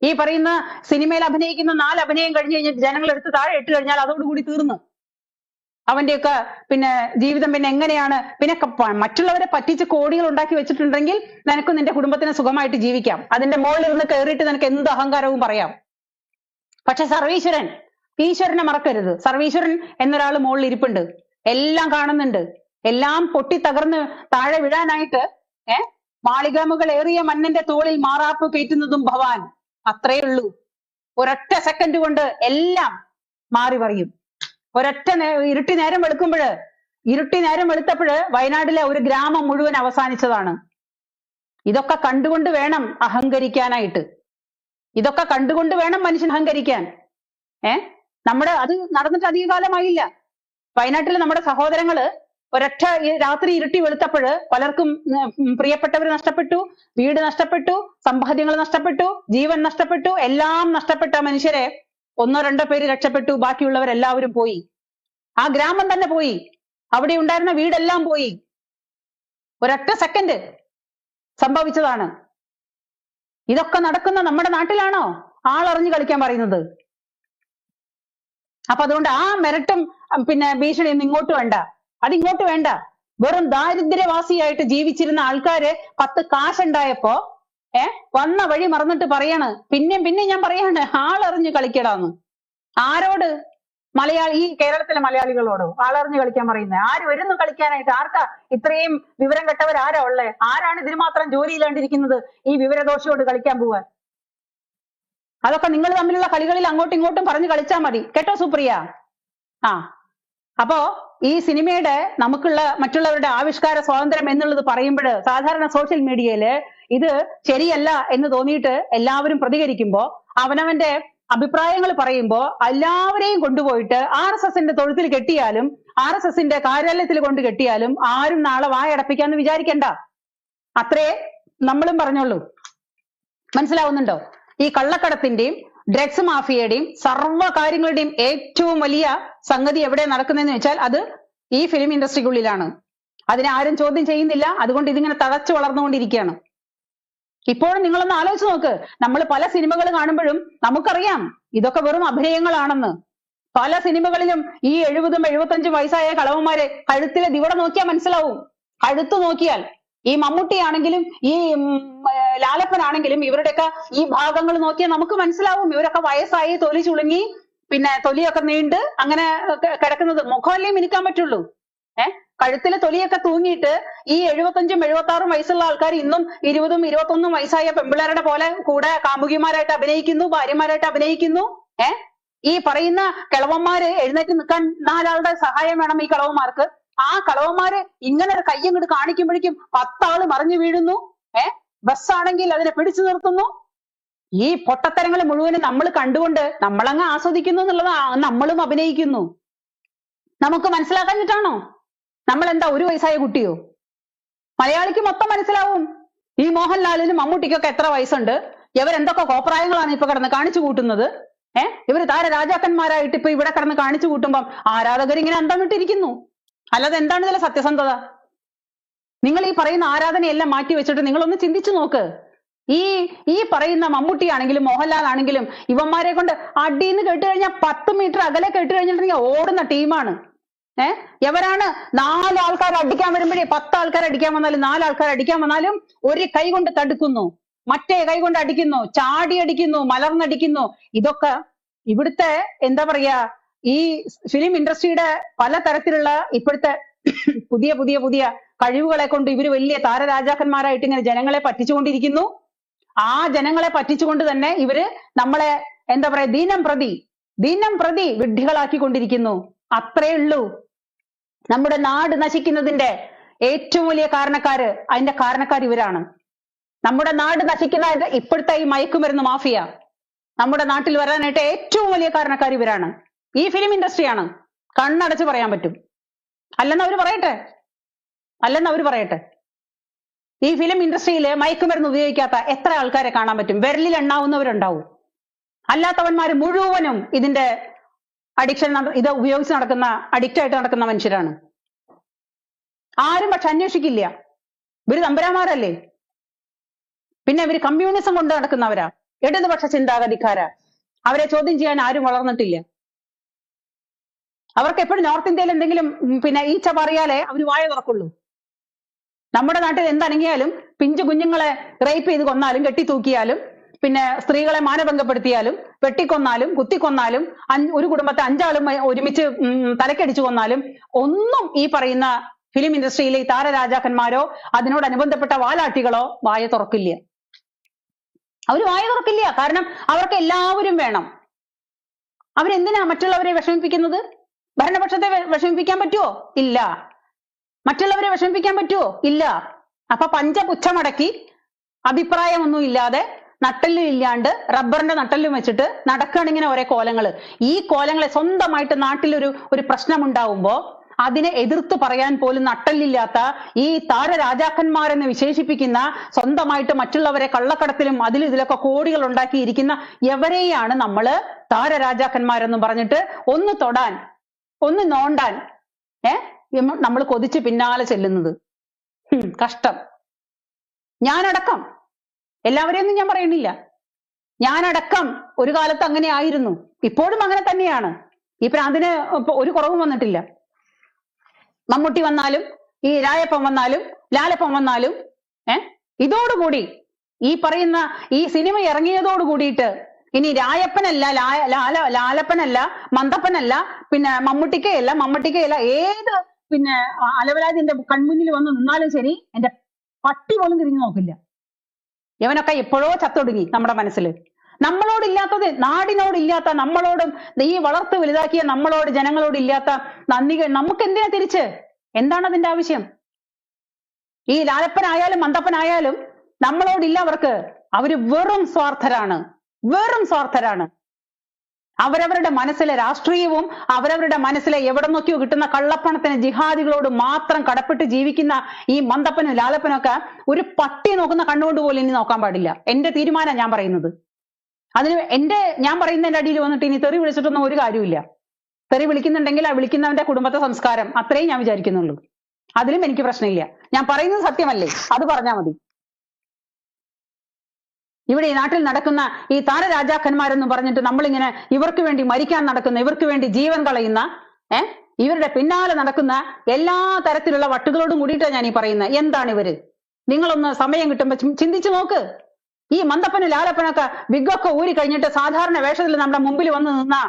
ഈ പറയുന്ന സിനിമയിൽ അഭിനയിക്കുന്ന 4 അഭിനയം കഴിഞ്ഞ് കഴിഞ്ഞിട്ട് ജനങ്ങൾ എടുത്ത് താഴെ ഇട്ട് കഴിഞ്ഞാൽ അതോടുകൂടി തീർന്നു. അവന്റെയൊക്കെ പിന്നെ ജീവിതം പിന്നെ എങ്ങനെയാണ്? പിന്നെ മറ്റുള്ളവരെ പറ്റിച്ച് കോടികൾ ഉണ്ടാക്കി വെച്ചിട്ടുണ്ടെങ്കിൽ നിനക്കും നിന്റെ കുടുംബത്തിന് സുഖമായിട്ട് ജീവിക്കാം. അതിന്റെ മുകളിൽ ഇരുന്ന് കയറിയിട്ട് നിനക്ക് എന്ത് അഹങ്കാരവും പറയാം. പക്ഷെ സർവീശ്വരൻ, ഈശ്വരനെ മറക്കരുത്. സർവീശ്വരൻ എന്നൊരാൾ മുകളിൽ ഇരിപ്പുണ്ട്, എല്ലാം കാണുന്നുണ്ട്. എല്ലാം പൊട്ടി തകർന്ന് താഴെ വീഴാനായിട്ട് മാളികാമുകൾ ഏറിയ മന്നന്റെ തോളിൽ മാറാപ്പ് കയറ്റുന്നതും ഭവാൻ. അത്രേ ഉള്ളൂ. ഒരൊറ്റ സെക്കൻഡ് കൊണ്ട് എല്ലാം മാറി പറയും. ഇരുട്ടി നേരം വെളുത്തപ്പോഴ് വയനാട്ടിലെ ഒരു ഗ്രാമം മുഴുവൻ അവസാനിച്ചതാണ്. ഇതൊക്കെ കണ്ടുകൊണ്ട് വേണം അഹങ്കരിക്കാനായിട്ട്. ഇതൊക്കെ കണ്ടുകൊണ്ട് വേണം മനുഷ്യൻ അഹങ്കരിക്കാൻ. അത് നടന്നിട്ട് അധിക കാലമായില്ല. വയനാട്ടിൽ നമ്മുടെ സഹോദരങ്ങള് ഒരൊറ്റ രാത്രി ഇരുട്ടി വെളുത്തപ്പോഴ് പലർക്കും പ്രിയപ്പെട്ടവർ നഷ്ടപ്പെട്ടു, വീട് നഷ്ടപ്പെട്ടു, സമ്പാദ്യങ്ങൾ നഷ്ടപ്പെട്ടു, ജീവൻ നഷ്ടപ്പെട്ടു. എല്ലാം നഷ്ടപ്പെട്ട മനുഷ്യരെ 1-2 പേര് രക്ഷപ്പെട്ടു, ബാക്കിയുള്ളവരെല്ലാവരും പോയി. ആ ഗ്രാമം തന്നെ പോയി, അവിടെ ഉണ്ടായിരുന്ന വീടെല്ലാം പോയി. ഒരൊറ്റ സെക്കൻഡ് സംഭവിച്ചതാണ്. ഇതൊക്കെ നടക്കുന്ന നമ്മുടെ നാട്ടിലാണോ ആളറിഞ്ഞു കളിക്കാൻ പറയുന്നത്? അപ്പൊ അതുകൊണ്ട് ആ മെരട്ടും പിന്നെ ഭീഷണിയൊന്നും ഇങ്ങോട്ട് വേണ്ട, അതിങ്ങോട്ട് വേണ്ട. വെറും ദാരിദ്ര്യവാസിയായിട്ട് ജീവിച്ചിരുന്ന ആൾക്കാര് 10 കാശുണ്ടായപ്പോ വന്ന വഴി മറന്നിട്ട് പറയാണ്, പിന്നെ ഞാൻ പറയാണ്, ആളറിഞ്ഞു കളിക്കടാന്ന്. ആരോട്? ഈ കേരളത്തിലെ മലയാളികളോടോ ആളറിഞ്ഞു കളിക്കാൻ പറയുന്നത്? ആര് വരുന്നു കളിക്കാനായിട്ട്? ആർക്കാ ഇത്രയും വിവരം കെട്ടവർ ആരാ ഉള്ളേ? ആരാണ് ഇതിന് മാത്രം ജോലിയില്ലാണ്ടിരിക്കുന്നത് ഈ വിവരദോഷിയോട് കളിക്കാൻ പോവാൻ? അതൊക്കെ നിങ്ങൾ തമ്മിലുള്ള കളികളിൽ അങ്ങോട്ടും ഇങ്ങോട്ടും പറഞ്ഞു കളിച്ചാൽ മതി കേട്ടോ സുപ്രിയ. അപ്പോ ഈ സിനിമയുടെ നമുക്കുള്ള മറ്റുള്ളവരുടെ ആവിഷ്കാര സ്വാതന്ത്ര്യം എന്നുള്ളത് പറയുമ്പോൾ സാധാരണ സോഷ്യൽ മീഡിയയില് ഇത് ശരിയല്ല എന്ന് തോന്നിയിട്ട് എല്ലാവരും പ്രതികരിക്കുമ്പോ, അവനവന്റെ അഭിപ്രായങ്ങൾ പറയുമ്പോ എല്ലാവരെയും കൊണ്ടുപോയിട്ട് RSSന്റെ തൊഴുത്തിൽ കെട്ടിയാലും RSSന്റെ കാര്യാലയത്തിൽ കൊണ്ട് കെട്ടിയാലും ആരും നാളെ വായടപ്പിക്കാന്ന് വിചാരിക്കണ്ട. അത്രേ നമ്മളും പറഞ്ഞോളൂ. മനസ്സിലാവുന്നുണ്ടോ? ഈ കള്ളക്കടത്തിന്റെയും ഡ്രഗ്സ് മാഫിയയുടെയും സർവ്വ കാര്യങ്ങളുടെയും ഏറ്റവും വലിയ സംഗതി എവിടെ നടക്കുന്നതെന്ന് വെച്ചാൽ അത് ഈ ഫിലിം ഇൻഡസ്ട്രിക്കുള്ളിലാണ്. അതിനെ ആരും ചോദ്യം ചെയ്യുന്നില്ല. അതുകൊണ്ട് ഇതിങ്ങനെ തഴച്ചു വളർന്നുകൊണ്ടിരിക്കുകയാണ്. ഇപ്പോഴും നിങ്ങളൊന്ന് ആലോചിച്ച് നോക്ക്. നമ്മൾ പല സിനിമകൾ കാണുമ്പോഴും നമുക്കറിയാം ഇതൊക്കെ വെറും അഭിനയങ്ങളാണെന്ന്. പല സിനിമകളിലും ഈ 70-75 വയസ്സായ കളവന്മാരെ കഴുത്തിലെ ദിവട നോക്കിയാൽ മനസ്സിലാവും. കഴുത്ത് നോക്കിയാൽ ഈ മമ്മൂട്ടിയാണെങ്കിലും ഈ ലാലപ്പനാണെങ്കിലും ഇവരുടെയൊക്കെ ഈ ഭാഗങ്ങൾ നോക്കിയാൽ നമുക്ക് മനസ്സിലാവും ഇവരൊക്കെ വയസ്സായി, തൊലി ചുളുങ്ങി, പിന്നെ തൊലിയൊക്കെ നീണ്ട് അങ്ങനെ കിടക്കുന്നത്. മുഖമല്ലേ മിനുക്കാൻ പറ്റുള്ളൂ. കഴുത്തിലെ തൊലിയൊക്കെ തൂങ്ങിയിട്ട് ഈ 75-76 വയസ്സുള്ള ആൾക്കാർ ഇന്നും 20-21 വയസ്സായ പെമ്പിള്ളേരുടെ പോലെ കൂടെ കാമുകിമാരായിട്ട് അഭിനയിക്കുന്നു, ഭാര്യമാരായിട്ട് അഭിനയിക്കുന്നു. ഈ പറയുന്ന കിളവന്മാര് എഴുന്നേറ്റ് നിൽക്കാൻ 4 ആളുടെ സഹായം വേണം ഈ കിളവന്മാർക്ക്. ആ കളവന്മാര് ഇങ്ങനെ ഒരു കയ്യങ്ങോട്ട് കാണിക്കുമ്പോഴേക്കും 10 ആള് മറിഞ്ഞു വീഴുന്നു. ബസ്സാണെങ്കിൽ അതിനെ പിടിച്ചു നിർത്തുന്നു. ഈ പൊട്ടത്തരങ്ങൾ മുഴുവനും നമ്മൾ കണ്ടുകൊണ്ട് നമ്മളങ്ങ് ആസ്വദിക്കുന്നു എന്നുള്ളത് നമ്മളും അഭിനയിക്കുന്നു. നമുക്ക് മനസ്സിലാക്കാഞ്ഞിട്ടാണോ? നമ്മൾ എന്താ 1 വയസ്സായ കുട്ടിയോ? മലയാളിക്ക് മൊത്തം മനസ്സിലാവും. ഈ മോഹൻലാലിനും മമ്മൂട്ടിക്കൊക്കെ എത്ര വയസ്സുണ്ട്, ഇവരെന്തൊക്കെ കോപ്രായങ്ങളാണ് ഇപ്പൊ കിടന്ന് കാണിച്ചു കൂട്ടുന്നത്. ഇവര് താരരാജാക്കന്മാരായിട്ട് ഇപ്പൊ ഇവിടെ കിടന്ന് കാണിച്ചു കൂട്ടുമ്പം ആരാധകരിങ്ങനെ അന്തം വിട്ടിരിക്കുന്നു. അല്ലാതെ എന്താണ് ഇതിലെ സത്യസന്ധത? നിങ്ങൾ ഈ പറയുന്ന ആരാധനയെല്ലാം മാറ്റി വെച്ചിട്ട് നിങ്ങളൊന്ന് ചിന്തിച്ചു നോക്ക്. ഈ പറയുന്ന മമ്മൂട്ടിയാണെങ്കിലും മോഹൻലാൽ ആണെങ്കിലും ഇവന്മാരെ കൊണ്ട് അടിന്ന് കേട്ട് കഴിഞ്ഞാൽ 10 മീറ്റർ അകലെ കേട്ട് കഴിഞ്ഞിട്ടുണ്ടെങ്കിൽ ഓടുന്ന ടീമാണ്. എവരാണ് 4 ആൾക്കാർ അടിക്കാൻ വരുമ്പോഴേ 10 ആൾക്കാർ അടിക്കാൻ വന്നാലും 4 ആൾക്കാർ അടിക്കാൻ വന്നാലും ഒരു കൈ കൊണ്ട് തടുക്കുന്നു, മറ്റേ കൈ കൊണ്ട് അടിക്കുന്നു, ചാടി അടിക്കുന്നു, മലർന്നടിക്കുന്നു. ഇതൊക്കെ ഇവിടുത്തെ എന്താ പറയാ ഈ ഫിലിം ഇൻഡസ്ട്രിയുടെ പല തരത്തിലുള്ള ഇപ്പോഴത്തെ പുതിയ കഴിവുകളെ കൊണ്ട് ഇവര് വലിയ താരരാജാക്കന്മാരായിട്ട് ഇങ്ങനെ ജനങ്ങളെ പറ്റിച്ചുകൊണ്ടിരിക്കുന്നു. ആ ജനങ്ങളെ പറ്റിച്ചുകൊണ്ട് തന്നെ ഇവര് നമ്മളെ എന്താ പറയാ ദിനം പ്രതി വിഡ്ഢികളാക്കിക്കൊണ്ടിരിക്കുന്നു. അത്രേ ഉള്ളൂ. നമ്മുടെ നാട് നശിക്കുന്നതിന്റെ ഏറ്റവും വലിയ അതിന്റെ കാരണക്കാർ ഇവരാണ്. നമ്മുടെ നാട് നശിക്കുന്ന ഇപ്പോഴത്തെ ഈ മയക്കുമരുന്ന് മാഫിയ നമ്മുടെ നാട്ടിൽ വരാനായിട്ട് ഏറ്റവും വലിയ കാരണക്കാർ ഇവരാണ്. ഈ ഫിലിം ഇൻഡസ്ട്രിയാണ്. കണ്ണടച്ച് പറയാൻ പറ്റും. അല്ലെന്ന് അവര് പറയട്ടെ. ഈ ഫിലിം ഇൻഡസ്ട്രിയിൽ മയക്കുമരുന്ന് ഉപയോഗിക്കാത്ത എത്ര ആൾക്കാരെ കാണാൻ പറ്റും? വിരലിൽ എണ്ണാവുന്നവരുണ്ടാവും. അല്ലാത്തവന്മാര് മുഴുവനും ഇതിന്റെ ഇത് ഉപയോഗിച്ച് അഡിക്റ്റ് ആയിട്ട് നടക്കുന്ന മനുഷ്യരാണ്. ആരും പക്ഷെ അന്വേഷിക്കില്ല. ഇവര് തമ്പുരാമാരല്ലേ? പിന്നെ ഇവര് കമ്മ്യൂണിസം കൊണ്ട് നടക്കുന്നവരാ, ഇടതുപക്ഷ ചിന്താഗതിക്കാരാ. അവരെ ചോദ്യം ചെയ്യാൻ ആരും വളർന്നിട്ടില്ല. അവർക്ക് എപ്പോഴും നോർത്ത് ഇന്ത്യയിൽ എന്തെങ്കിലും പിന്നെ ഈച്ച പറയാലേ അവർ വായ തുറക്കുള്ളൂ. നമ്മുടെ നാട്ടിൽ എന്തനങ്ങിയാലും പിഞ്ചു കുഞ്ഞുങ്ങളെ റേപ്പ് ചെയ്ത് കൊന്നാലും കെട്ടിത്തൂക്കിയാലും പിന്നെ സ്ത്രീകളെ മാനഭംഗപ്പെടുത്തിയാലും വെട്ടിക്കൊന്നാലും കുത്തിക്കൊന്നാലും ഒരു കുടുംബത്തെ 5 ആളും ഒരുമിച്ച് തലക്കടിച്ചു കൊന്നാലും ഒന്നും ഈ പറയുന്ന ഫിലിം ഇൻഡസ്ട്രിയിലെ താരരാജാക്കന്മാരോ അതിനോടനുബന്ധപ്പെട്ട വാലാട്ടികളോ വായ തുറക്കില്ല. അവർ വായ തുറക്കില്ല. കാരണം അവർക്ക് എല്ലാവരും വേണം. അവരെന്തിനാ മറ്റുള്ളവരെ വിഷമിപ്പിക്കുന്നത്? ഭരണപക്ഷത്തെ വിഷമിപ്പിക്കാൻ പറ്റുമോ? ഇല്ല. മറ്റുള്ളവരെ വിഷമിപ്പിക്കാൻ പറ്റുമോ? ഇല്ല. അപ്പൊ പഞ്ചപുച്ഛമടക്കി അഭിപ്രായമൊന്നും ഇല്ലാതെ നട്ടല്ലില്ലാണ്ട് റബ്ബറിന്റെ നട്ടല്ലും വെച്ചിട്ട് നടക്കുകയാണ് ഇങ്ങനെ ഓരോ കോലങ്ങള്. ഈ കോലങ്ങളെ സ്വന്തമായിട്ട് നാട്ടിലൊരു പ്രശ്നമുണ്ടാവുമ്പോ അതിനെ എതിർത്ത് പറയാൻ പോലും നട്ടല്ലില്ലാത്ത ഈ താരരാജാക്കന്മാരെന്ന് വിശേഷിപ്പിക്കുന്ന സ്വന്തമായിട്ട് മറ്റുള്ളവരെ കള്ളക്കടത്തിലും അതിലും ഇതിലൊക്കെ കോടികൾ ഉണ്ടാക്കിയിരിക്കുന്ന എവരെയാണ് നമ്മള് താരരാജാക്കന്മാരെന്നും പറഞ്ഞിട്ട് ഒന്ന് തൊടാൻ ഒന്ന് നോണ്ടാൻ നമ്മൾ കൊതിച്ച് പിന്നാലെ ചെല്ലുന്നത്. കഷ്ടം. ഞാനടക്കം, എല്ലാവരെയൊന്നും ഞാൻ പറയുന്നില്ല, ഞാനടക്കം ഒരു കാലത്ത് അങ്ങനെ ആയിരുന്നു, ഇപ്പോഴും അങ്ങനെ തന്നെയാണ്. ഈ പ്രാന്തിന് ഒരു കുറവും വന്നിട്ടില്ല. മമ്മൂട്ടി വന്നാലും ഈ രായപ്പൻ വന്നാലും ലാലപ്പൻ വന്നാലും ഇതോടുകൂടി ഈ പറയുന്ന ഈ സിനിമ ഇറങ്ങിയതോട് കൂടിയിട്ട് ഇനി രായപ്പനല്ല, ലാലപ്പനല്ല, മന്ദപ്പനല്ല, പിന്നെ മമ്മൂട്ടിക്കയല്ല, ഏത് പിന്നെ അലവലാതിന്റെ കൺമുന്നിൽ വന്ന് നിന്നാലും ശരി, എന്റെ പട്ടി പോലും തിരിഞ്ഞു നോക്കില്ല. ഇവനൊക്കെ എപ്പോഴോ ചത്തൊടുങ്ങി നമ്മുടെ മനസ്സിൽ. നമ്മളോടില്ലാത്തത്, നാടിനോടില്ലാത്ത, നമ്മളോടും ഈ വളർത്ത് വലുതാക്കിയ നമ്മളോട്, ജനങ്ങളോട് ഇല്ലാത്ത നന്ദികൾ നമുക്ക് എന്തിനാ തിരിച്ച്? എന്താണ് അതിന്റെ ആവശ്യം? ഈ ലാലപ്പനായാലും മന്ദപ്പനായാലും നമ്മളോടില്ല അവർക്ക്. അവര് വെറും സ്വാർത്ഥരാണ്, വെറും സ്വാർത്ഥരാണ്. അവരവരുടെ മനസ്സിലെ രാഷ്ട്രീയവും അവരവരുടെ മനസ്സിലെ എവിടെ നോക്കിയോ കിട്ടുന്ന കള്ളപ്പണത്തിന്, ജിഹാദികളോട് മാത്രം കടപ്പെട്ട് ജീവിക്കുന്ന ഈ മന്ദപ്പനും ലാലപ്പനും ഒക്കെ ഒരു പട്ടി നോക്കുന്ന കണ്ണുകൊണ്ട് പോലും ഇനി നോക്കാൻ പാടില്ല. എന്റെ തീരുമാനം ഞാൻ പറയുന്നത്. അതിന് ഞാൻ പറയുന്നതിന്റെ അടിയിൽ വന്നിട്ട് ഇനി തെറി വിളിച്ചിട്ടൊന്നും ഒരു കാര്യമില്ല. തെറി വിളിക്കുന്നുണ്ടെങ്കിൽ ആ വിളിക്കുന്നവന്റെ കുടുംബത്തെ സംസ്കാരം, അത്രയും ഞാൻ വിചാരിക്കുന്നുള്ളൂ. അതിലും എനിക്ക് പ്രശ്നമില്ല. ഞാൻ പറയുന്നത് സത്യമല്ലേ, അത് പറഞ്ഞാൽ മതി. ഇവിടെ ഈ നാട്ടിൽ നടക്കുന്ന ഈ താരരാജാക്കന്മാരെന്ന് പറഞ്ഞിട്ട് നമ്മളിങ്ങനെ ഇവർക്ക് വേണ്ടി മരിക്കാൻ നടക്കുന്ന, ഇവർക്ക് വേണ്ടി ജീവൻ കളയുന്ന, ഇവരുടെ പിന്നാലെ നടക്കുന്ന എല്ലാ തരത്തിലുള്ള വട്ടുകളോടും കൂടിയിട്ടാണ് ഞാൻ ഈ പറയുന്നത്. എന്താണ് ഇവര്? നിങ്ങളൊന്ന് സമയം കിട്ടുമ്പോ ചിന്തിച്ചു നോക്ക്. ഈ മന്ദപ്പന് ലാലപ്പനൊക്കെ വിഗൊക്കെ ഊരി കഴിഞ്ഞിട്ട് സാധാരണ വേഷത്തിൽ നമ്മുടെ മുമ്പിൽ വന്ന് നിന്നാ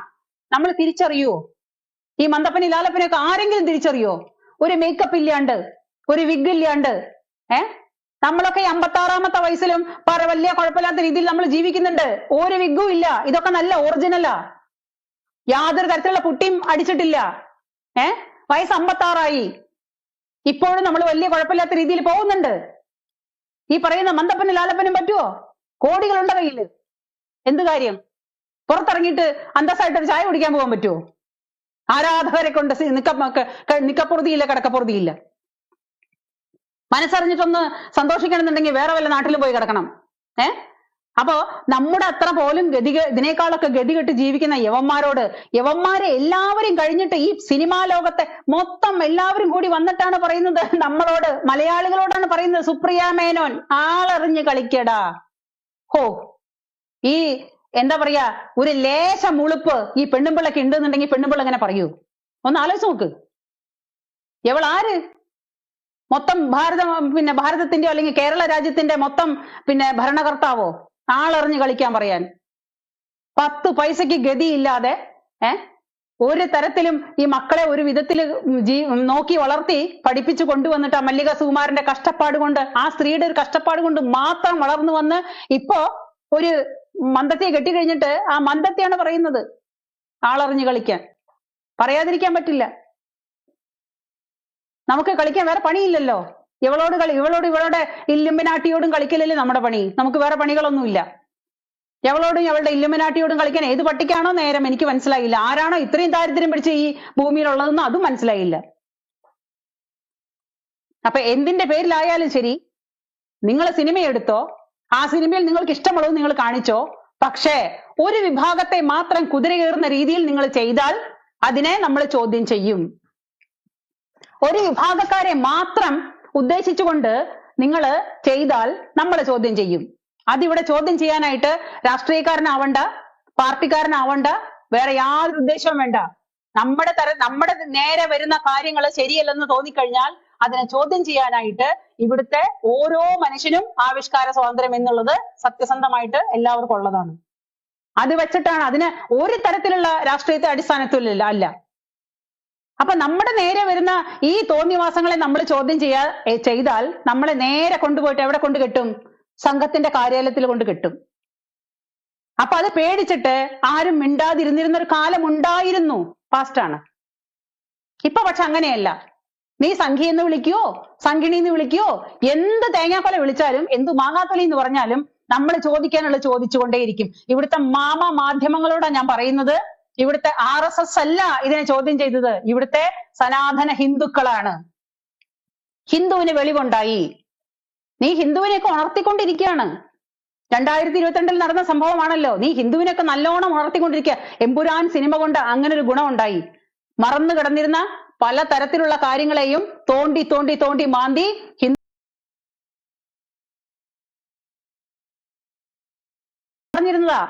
നമ്മൾ തിരിച്ചറിയുവോ? ഈ മന്ദപ്പന് ലാലപ്പനൊക്കെ ആരെങ്കിലും തിരിച്ചറിയോ? ഒരു മേക്കപ്പ് ഇല്ലാണ്ട്, ഒരു വിഗ് ഇല്ലാണ്ട്, നമ്മളൊക്കെ 56ാമത്തെ വയസ്സിലും വലിയ കുഴപ്പമില്ലാത്ത രീതിയിൽ നമ്മൾ ജീവിക്കുന്നുണ്ട്. ഒരു വിഗും ഇല്ല. ഇതൊക്കെ നല്ല ഒറിജിനലാ, യാതൊരു തരത്തിലുള്ള പുട്ടിയും അടിച്ചിട്ടില്ല. വയസ്സ് 56ആയി, ഇപ്പോഴും നമ്മൾ വലിയ കുഴപ്പമില്ലാത്ത രീതിയിൽ പോകുന്നുണ്ട്. ഈ പറയുന്ന മന്ദപ്പനും ലാലപ്പനും പറ്റുമോ? കോടികളുണ്ട് കയ്യില്, എന്ത് കാര്യം? പുറത്തിറങ്ങിയിട്ട് അന്തസ്സായിട്ട് ചായ കുടിക്കാൻ പോകാൻ പറ്റുമോ? ആരാധകരെ കൊണ്ട് നിക്കപ്പുറതിയില്ല, കിടക്കപ്പുറതിയില്ല. മനസ്സറിഞ്ഞിട്ടൊന്ന് സന്തോഷിക്കണമെന്നുണ്ടെങ്കിൽ വേറെ വല്ല നാട്ടിലും പോയി കിടക്കണം. അപ്പോ നമ്മുടെ അത്ര പോലും ഇതിനേക്കാളൊക്കെ ഗതികെട്ട് ജീവിക്കുന്ന യവന്മാരെ എല്ലാവരും കഴിഞ്ഞിട്ട് ഈ സിനിമാ ലോകത്തെ മൊത്തം എല്ലാവരും കൂടി വന്നിട്ടാണ് പറയുന്നത് നമ്മളോട്, മലയാളികളോടാണ് പറയുന്നത്, സുപ്രിയ മേനോൻ ആളറിഞ്ഞ് കളിക്കടാ. ഹോ, ഈ എന്താ പറയാ, ഒരു ലേശ മുളുപ്പ് ഈ പെണ്ണുമ്പിള്ളക്ക് ഉണ്ടെന്നുണ്ടെങ്കിൽ പെണ്ണുമ്പിള്ള എങ്ങനെ പറയൂ? ഒന്ന് ആലോചിച്ച് നോക്ക്. ആര്? മൊത്തം ഭാരതത്തിന്റെ അല്ലെങ്കിൽ കേരള രാജ്യത്തിന്റെ മൊത്തം ഭരണകർത്താവോ? ആളറിഞ്ഞ് കളിക്കാൻ പറയാൻ. 10 പൈസയ്ക്ക് ഗതിയില്ലാതെ ഒരു തരത്തിലും ഈ മക്കളെ ഒരു വിധത്തിൽ നോക്കി വളർത്തി പഠിപ്പിച്ചു കൊണ്ടുവന്നിട്ട് ആ മല്ലിക സുകുമാരന്റെ കഷ്ടപ്പാട് കൊണ്ട്, ആ സ്ത്രീയുടെ ഒരു കഷ്ടപ്പാട് കൊണ്ട് മാത്രം വളർന്നു വന്ന് ഇപ്പോ ഒരു മന്ദത്തിയെ കെട്ടിക്കഴിഞ്ഞിട്ട് ആ മന്ദത്തെയാണ് പറയുന്നത് ആളറിഞ്ഞ് കളിക്കാൻ. പറയാതിരിക്കാൻ പറ്റില്ല. നമുക്ക് കളിക്കാൻ വേറെ പണിയില്ലല്ലോ. ഇവളുടെ ഇല്ലുമിനാട്ടിയോടും കളിക്കലല്ലേ നമ്മുടെ പണി. നമുക്ക് വേറെ പണികളൊന്നുമില്ല. എവളോടും അവളുടെ ഇല്ലുമിനാട്ടിയോടും കളിക്കാൻ ഏത് പട്ടിക്കാണോ നേരം? എനിക്ക് മനസ്സിലായില്ല. ആരാണോ ഇത്രയും ദാരിദ്ര്യം പിടിച്ച് ഈ ഭൂമിയിലുള്ളതെന്നും അതും മനസ്സിലായില്ല. അപ്പൊ എന്തിന്റെ പേരിലായാലും ശരി, നിങ്ങൾ സിനിമ എടുത്തോ, ആ സിനിമയിൽ നിങ്ങൾക്ക് ഇഷ്ടമുള്ളത് നിങ്ങൾ കാണിച്ചോ. പക്ഷേ ഒരു വിഭാഗത്തെ മാത്രം കുതിര കയറുന്ന രീതിയിൽ നിങ്ങൾ ചെയ്താൽ അതിനെ നമ്മൾ ചോദ്യം ചെയ്യും. ഒരു വിഭാഗക്കാരെ മാത്രം ഉദ്ദേശിച്ചുകൊണ്ട് നിങ്ങൾ ചെയ്താൽ നമ്മൾ ചോദ്യം ചെയ്യും. അതിവിടെ ചോദ്യം ചെയ്യാനായിട്ട് രാഷ്ട്രീയക്കാരനാവണ്ട, പാർട്ടിക്കാരനാവണ്ട, വേറെ യാതൊരു ഉദ്ദേശവും വേണ്ട. നമ്മുടെ നേരെ വരുന്ന കാര്യങ്ങൾ ശരിയല്ലെന്ന് തോന്നിക്കഴിഞ്ഞാൽ അതിനെ ചോദ്യം ചെയ്യാനായിട്ട് ഇവിടുത്തെ ഓരോ മനുഷ്യനും ആവിഷ്കാര സ്വാതന്ത്ര്യം എന്നുള്ളത് സത്യസന്ധമായിട്ട് എല്ലാവർക്കും ഉള്ളതാണ്. അത് വെച്ചിട്ടാണ്, അതിന് ഒരു തരത്തിലുള്ള രാഷ്ട്രീയത്തെ അടിസ്ഥാനത്തിലല്ല അല്ല. അപ്പൊ നമ്മുടെ നേരെ വരുന്ന ഈ തോന്നിവാസങ്ങളെ നമ്മൾ ചോദ്യം ചെയ്താൽ നമ്മളെ നേരെ കൊണ്ടുപോയിട്ട് എവിടെ കൊണ്ട് കെട്ടും? സംഘത്തിന്റെ കാര്യാലയത്തിൽ കൊണ്ട് കെട്ടും. അപ്പൊ അത് പേടിച്ചിട്ട് ആരും മിണ്ടാതിരുന്നിരുന്ന ഒരു കാലം ഉണ്ടായിരുന്നു, പാസ്റ്റാണ്. ഇപ്പൊ പക്ഷെ അങ്ങനെയല്ല. നീ സംഘി എന്ന് വിളിക്കുകയോ സംഘിണി എന്ന് വിളിക്കുകയോ എന്ത് തേങ്ങാക്കൊല വിളിച്ചാലും എന്ത് മാങ്ങാത്തൊലി എന്ന് പറഞ്ഞാലും നമ്മൾ ചോദിക്കാനുള്ള ചോദിച്ചുകൊണ്ടേയിരിക്കും. ഇവിടുത്തെ മാധ്യമങ്ങളോടാണ് ഞാൻ പറയുന്നത്. ഇവിടുത്തെ RSS അല്ല ഇതിനെ ചോദ്യം ചെയ്തത്, ഇവിടുത്തെ സനാതന ഹിന്ദുക്കളാണ്. ഹിന്ദുവിന് വെളിവുണ്ടായി, നീ ഹിന്ദുവിനെയൊക്കെ ഉണർത്തിക്കൊണ്ടിരിക്കുകയാണ്. 2022 നടന്ന സംഭവമാണല്ലോ. നീ ഹിന്ദുവിനൊക്കെ നല്ലോണം ഉണർത്തിക്കൊണ്ടിരിക്കുക. എമ്പുരാൻ സിനിമ കൊണ്ട് അങ്ങനെ ഒരു ഗുണം ഉണ്ടായി. മറന്നു കിടന്നിരുന്ന പല തരത്തിലുള്ള കാര്യങ്ങളെയും തോണ്ടി മാന്തി പറഞ്ഞിരുന്നതാ,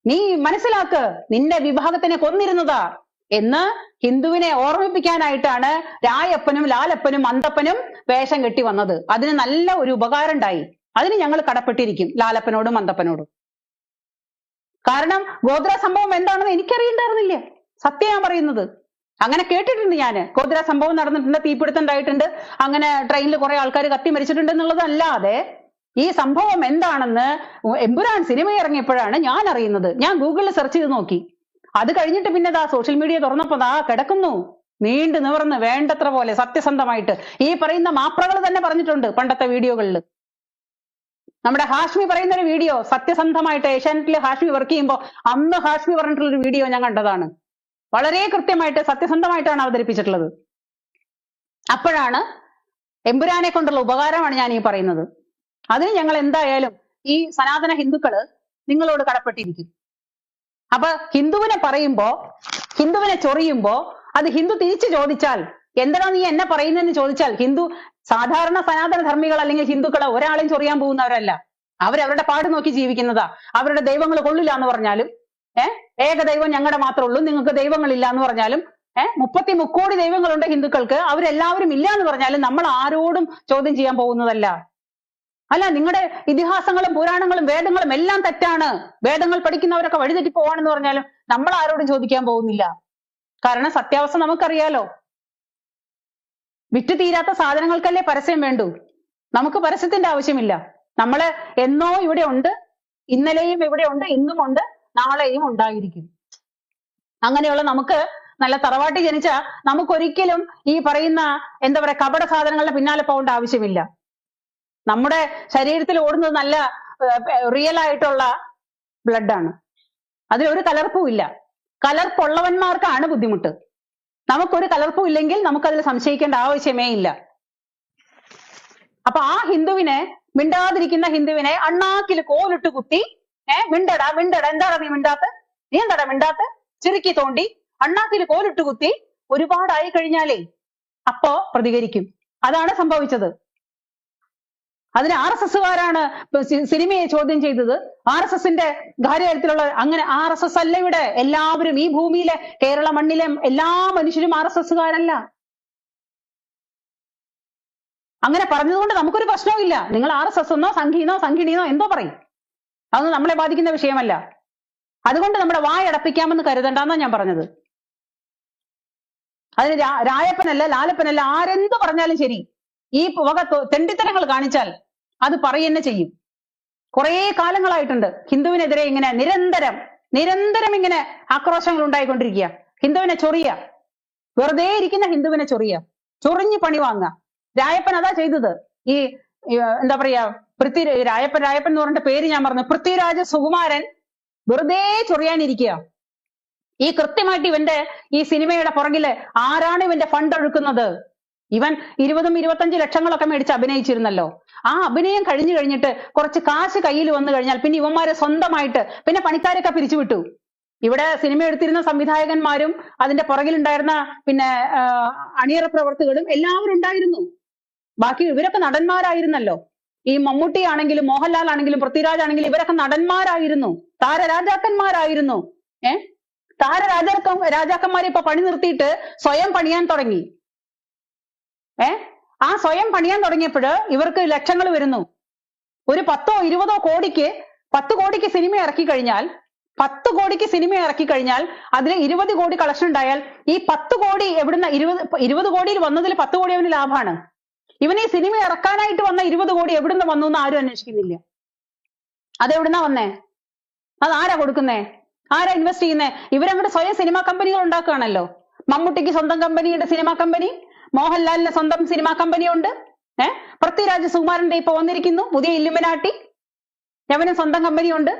നീ മനസ്സിലാക്ക്, നിന്റെ വിഭാഗത്തിനെ കൊന്നിരുന്നതാ എന്ന് ഹിന്ദുവിനെ ഓർമ്മിപ്പിക്കാനായിട്ടാണ് രായപ്പനും ലാലപ്പനും മന്തപ്പനും വേഷം കെട്ടി വന്നത്. അതിന് നല്ല ഒരു ഉപകാരം ഉണ്ടായി. അതിന് ഞങ്ങൾ കടപ്പെട്ടിരിക്കും ലാലപ്പനോടും മന്തപ്പനോടും. കാരണം ഗോത്ര സംഭവം എന്താണെന്ന് എനിക്കറിയണ്ടായിരുന്നില്ല, സത്യം ഞാൻ പറയുന്നത്. അങ്ങനെ കേട്ടിട്ടുണ്ട് ഞാന്, ഗോത്ര സംഭവം നടന്നിട്ടുണ്ട്, തീപിടുത്തം ഉണ്ടായിട്ടുണ്ട്, അങ്ങനെ ട്രെയിനിൽ കുറെ ആൾക്കാർ കത്തി മരിച്ചിട്ടുണ്ട് എന്നുള്ളതല്ലാതെ ഈ സംഭവം എന്താണെന്ന് എമ്പുരാൻ സിനിമ ഇറങ്ങിയപ്പോഴാണ് ഞാൻ അറിയുന്നത്. ഞാൻ ഗൂഗിളിൽ സെർച്ച് ചെയ്ത് നോക്കി. അത് കഴിഞ്ഞിട്ട് പിന്നെ സോഷ്യൽ മീഡിയ തുറന്നപ്പോ കിടക്കുന്നു നീണ്ടു നിവർന്ന് വേണ്ടത്ര പോലെ സത്യസന്ധമായിട്ട്. ഈ പറയുന്ന മാപ്രകൾ തന്നെ പറഞ്ഞിട്ടുണ്ട് പണ്ടത്തെ വീഡിയോകളിൽ. നമ്മുടെ ഹാഷ്മി പറയുന്ന ഒരു വീഡിയോ സത്യസന്ധമായിട്ട് ഏഷ്യാനെറ്റിൽ ഹാഷ്മി വർക്ക് ചെയ്യുമ്പോൾ അന്ന് ഹാഷ്മി പറഞ്ഞിട്ടുള്ളൊരു വീഡിയോ ഞാൻ കണ്ടതാണ്. വളരെ കൃത്യമായിട്ട് സത്യസന്ധമായിട്ടാണ് അവതരിപ്പിച്ചിട്ടുള്ളത്. അപ്പോഴാണ് എമ്പുരാനെ കൊണ്ടുള്ള ഉപകാരമാണ് ഞാൻ ഈ പറയുന്നത്. അതിന് ഞങ്ങൾ എന്തായാലും ഈ സനാതന ഹിന്ദുക്കള് നിങ്ങളോട് കടപ്പെട്ടിരിക്കും. അപ്പൊ ഹിന്ദുവിനെ പറയുമ്പോ, ഹിന്ദുവിനെ ചൊറിയുമ്പോ അത് ഹിന്ദു തിരിച്ചു ചോദിച്ചാൽ, എന്തിനാ നീ എന്നെ പറയുന്നതെന്ന് ചോദിച്ചാൽ, ഹിന്ദു സാധാരണ സനാതന ധർമ്മികൾ അല്ലെങ്കിൽ ഹിന്ദുക്കളെ ഒരാളെയും ചൊറിയാൻ പോകുന്നവരല്ല. അവരവരുടെ പാട് നോക്കി ജീവിക്കുന്നതാ. അവരുടെ ദൈവങ്ങൾ കൊള്ളില്ല എന്ന് പറഞ്ഞാലും, ഏകദൈവം ഞങ്ങളുടെ മാത്രമേ ഉള്ളൂ, നിങ്ങൾക്ക് ദൈവങ്ങളില്ല എന്ന് പറഞ്ഞാലും, 33 കോടി ദൈവങ്ങളുണ്ട് ഹിന്ദുക്കൾക്ക്, അവരെല്ലാവരും ഇല്ല എന്ന് പറഞ്ഞാലും നമ്മൾ ആരോടും ചോദ്യം ചെയ്യാൻ പോകുന്നതല്ല. അല്ല, നിങ്ങളുടെ ഇതിഹാസങ്ങളും പുരാണങ്ങളും വേദങ്ങളും എല്ലാം തെറ്റാണ്, വേദങ്ങൾ പഠിക്കുന്നവരൊക്കെ വഴിതെറ്റി പോവാണെന്ന് പറഞ്ഞാലും നമ്മൾ ആരോടും ചോദിക്കാൻ പോകുന്നില്ല. കാരണം സത്യാവസ്ഥ നമുക്കറിയാലോ. വിറ്റ് തീരാത്ത സാധനങ്ങൾക്കല്ലേ പരസ്യം വേണ്ടൂ. നമുക്ക് പരസ്യത്തിന്റെ ആവശ്യമില്ല. നമ്മള് എന്നോ ഇവിടെ ഉണ്ട്, ഇന്നലെയും ഇവിടെ ഉണ്ട്, ഇന്നും ഉണ്ട്, നാളെയും ഉണ്ടായിരിക്കും. അങ്ങനെയുള്ള നമുക്ക് നല്ല തറവാട്ടി ജനിച്ച നമുക്കൊരിക്കലും ഈ പറയുന്ന എന്താ പറയാ കപട സാധനങ്ങളുടെ പിന്നാലെ പോകേണ്ട ആവശ്യമില്ല. നമ്മുടെ ശരീരത്തിൽ ഓടുന്നത് നല്ല റിയൽ ആയിട്ടുള്ള ബ്ലഡാണ്. അതിലൊരു കലർപ്പും ഇല്ല. കലർപ്പുള്ളവന്മാർക്കാണ് ബുദ്ധിമുട്ട്. നമുക്കൊരു കലർപ്പും ഇല്ലെങ്കിൽ നമുക്കതിൽ സംശയിക്കേണ്ട ആവശ്യമേ ഇല്ല. അപ്പൊ ആ ഹിന്ദുവിനെ, മിണ്ടാതിരിക്കുന്ന ഹിന്ദുവിനെ അണ്ണാക്കിൽ കോലിട്ട് കുത്തി, മിണ്ടടാ മിണ്ടടാ, എന്താടാ നീ മിണ്ടാത്ത, നീ എന്താടാ മിണ്ടാത്ത, ചിറുക്കി തോണ്ടി അണ്ണാക്കിൽ കോലിട്ട് കുത്തി ഒരുപാടായി കഴിഞ്ഞാലേ അപ്പോ പ്രതികരിക്കും. അതാണ് സംഭവിച്ചത്. അതിന് RSSകാരാണ് സിനിമയെ ചോദ്യം ചെയ്തത്. RSSന്റെ കാര്യത്തിലുള്ള അങ്ങനെ RSS അല്ല ഇവിടെ. എല്ലാവരും ഈ ഭൂമിയിലെ കേരള മണ്ണിലെ എല്ലാ മനുഷ്യരും RSSകാരല്ല. അങ്ങനെ പറഞ്ഞതുകൊണ്ട് നമുക്കൊരു പ്രശ്നവുമില്ല. നിങ്ങൾ RSS എന്നോ സംഘീനോ സംഘിണിയോ എന്തോ പറയും, അതൊന്നും നമ്മളെ ബാധിക്കുന്ന വിഷയമല്ല. അതുകൊണ്ട് നമ്മുടെ വായടപ്പിക്കാമെന്ന് കരുതണ്ടെന്നാ ഞാൻ പറഞ്ഞത്. അതിന് രായപ്പനല്ല ലാലപ്പനല്ല ആരെന്ത് പറഞ്ഞാലും ശരി, ഈ വക തെണ്ടിത്തരങ്ങൾ കാണിച്ചാൽ അത് പറയുന്നെ ചെയ്യും. കുറെ കാലങ്ങളായിട്ടുണ്ട് ഹിന്ദുവിനെതിരെ ഇങ്ങനെ നിരന്തരം ഇങ്ങനെ ആക്രോശങ്ങൾ ഉണ്ടായിക്കൊണ്ടിരിക്കുക. ഹിന്ദുവിനെ ചൊറിയ, വെറുതെ ഇരിക്കുന്ന ഹിന്ദുവിനെ ചൊറിഞ്ഞ് പണി വാങ്ങുക. രായപ്പൻ അതാ ചെയ്തത്. ഈ എന്താ പറയാ രായപ്പൻ എന്ന് പറഞ്ഞിട്ട് പേര് ഞാൻ പറഞ്ഞു, പൃഥ്വിരാജ് സുകുമാരൻ വെറുതെ ചൊറിയാനിരിക്കുക. ഈ കൃത്യമായിട്ട് ഇവന്റെ ഈ സിനിമയുടെ പുറകില് ആരാണ് ഇവന്റെ ഫണ്ട് ഒഴുക്കുന്നത്? ഇവൻ 20-25 ലക്ഷങ്ങളൊക്കെ മേടിച്ച് അഭിനയിച്ചിരുന്നല്ലോ. ആ അഭിനയം കഴിഞ്ഞിട്ട് കുറച്ച് കാശ് കയ്യിൽ വന്നു കഴിഞ്ഞാൽ പിന്നെ ഇവന്മാരെ സ്വന്തമായിട്ട് പിന്നെ പണിക്കാരൊക്കെ പിരിച്ചുവിട്ടു. ഇവിടെ സിനിമ എടുത്തിരുന്ന സംവിധായകന്മാരും അതിന്റെ പുറകിലുണ്ടായിരുന്ന പിന്നെ അണിയറ പ്രവർത്തകരും എല്ലാവരും ഉണ്ടായിരുന്നു. ബാക്കി ഇവരൊക്കെ നടന്മാരായിരുന്നല്ലോ. ഈ മമ്മൂട്ടി ആണെങ്കിലും മോഹൻലാൽ ആണെങ്കിലും പൃഥ്വിരാജ് ആണെങ്കിലും ഇവരൊക്കെ നടന്മാരായിരുന്നു, താരരാജാക്കന്മാരായിരുന്നു. താരരാജാക്കന്മാരെ ഇപ്പൊ പണി നിർത്തിയിട്ട് സ്വയം പണിയാൻ തുടങ്ങി. ആ സ്വയം പണിയാൻ തുടങ്ങിയപ്പോൾ ഇവർക്ക് ലക്ഷങ്ങൾ വരുന്നു. ഒരു 10-20 കോടിക്ക് 10 കോടിക്ക് സിനിമ ഇറക്കി കഴിഞ്ഞാൽ 10 കോടിക്ക് സിനിമ ഇറക്കി കഴിഞ്ഞാൽ അതിൽ 20 കോടി കളക്ഷൻ ഉണ്ടായാൽ ഈ 10 കോടി എവിടുന്ന 20 കോടിയിൽ വന്നതിൽ 10 കോടി അവന് ലാഭമാണ്. ഇവൻ ഈ സിനിമ ഇറക്കാനായിട്ട് വന്ന 20 കോടി എവിടുന്ന് വന്നു എന്ന് ആരും അന്വേഷിക്കുന്നില്ല. അതെവിടുന്നാ വന്നേ? അത് ആരാ കൊടുക്കുന്നേ? ആരാ ഇൻവെസ്റ്റ് ചെയ്യുന്നേ? ഇവരങ്ങോട്ട് സ്വയം സിനിമാ കമ്പനികൾ ഉണ്ടാക്കുകയാണല്ലോ. മമ്മൂട്ടിക്ക് സ്വന്തം കമ്പനിയുടെ സിനിമാ കമ്പനി, മോഹൻലാലിന്റെ സ്വന്തം സിനിമാ കമ്പനി ഉണ്ട്. പൃഥ്വിരാജ് സുകുമാരന്റെ ഇപ്പൊ വന്നിരിക്കുന്നു പുതിയ ഇല്ലുമിനാട്ടി, അവന് സ്വന്തം കമ്പനിയുണ്ട്.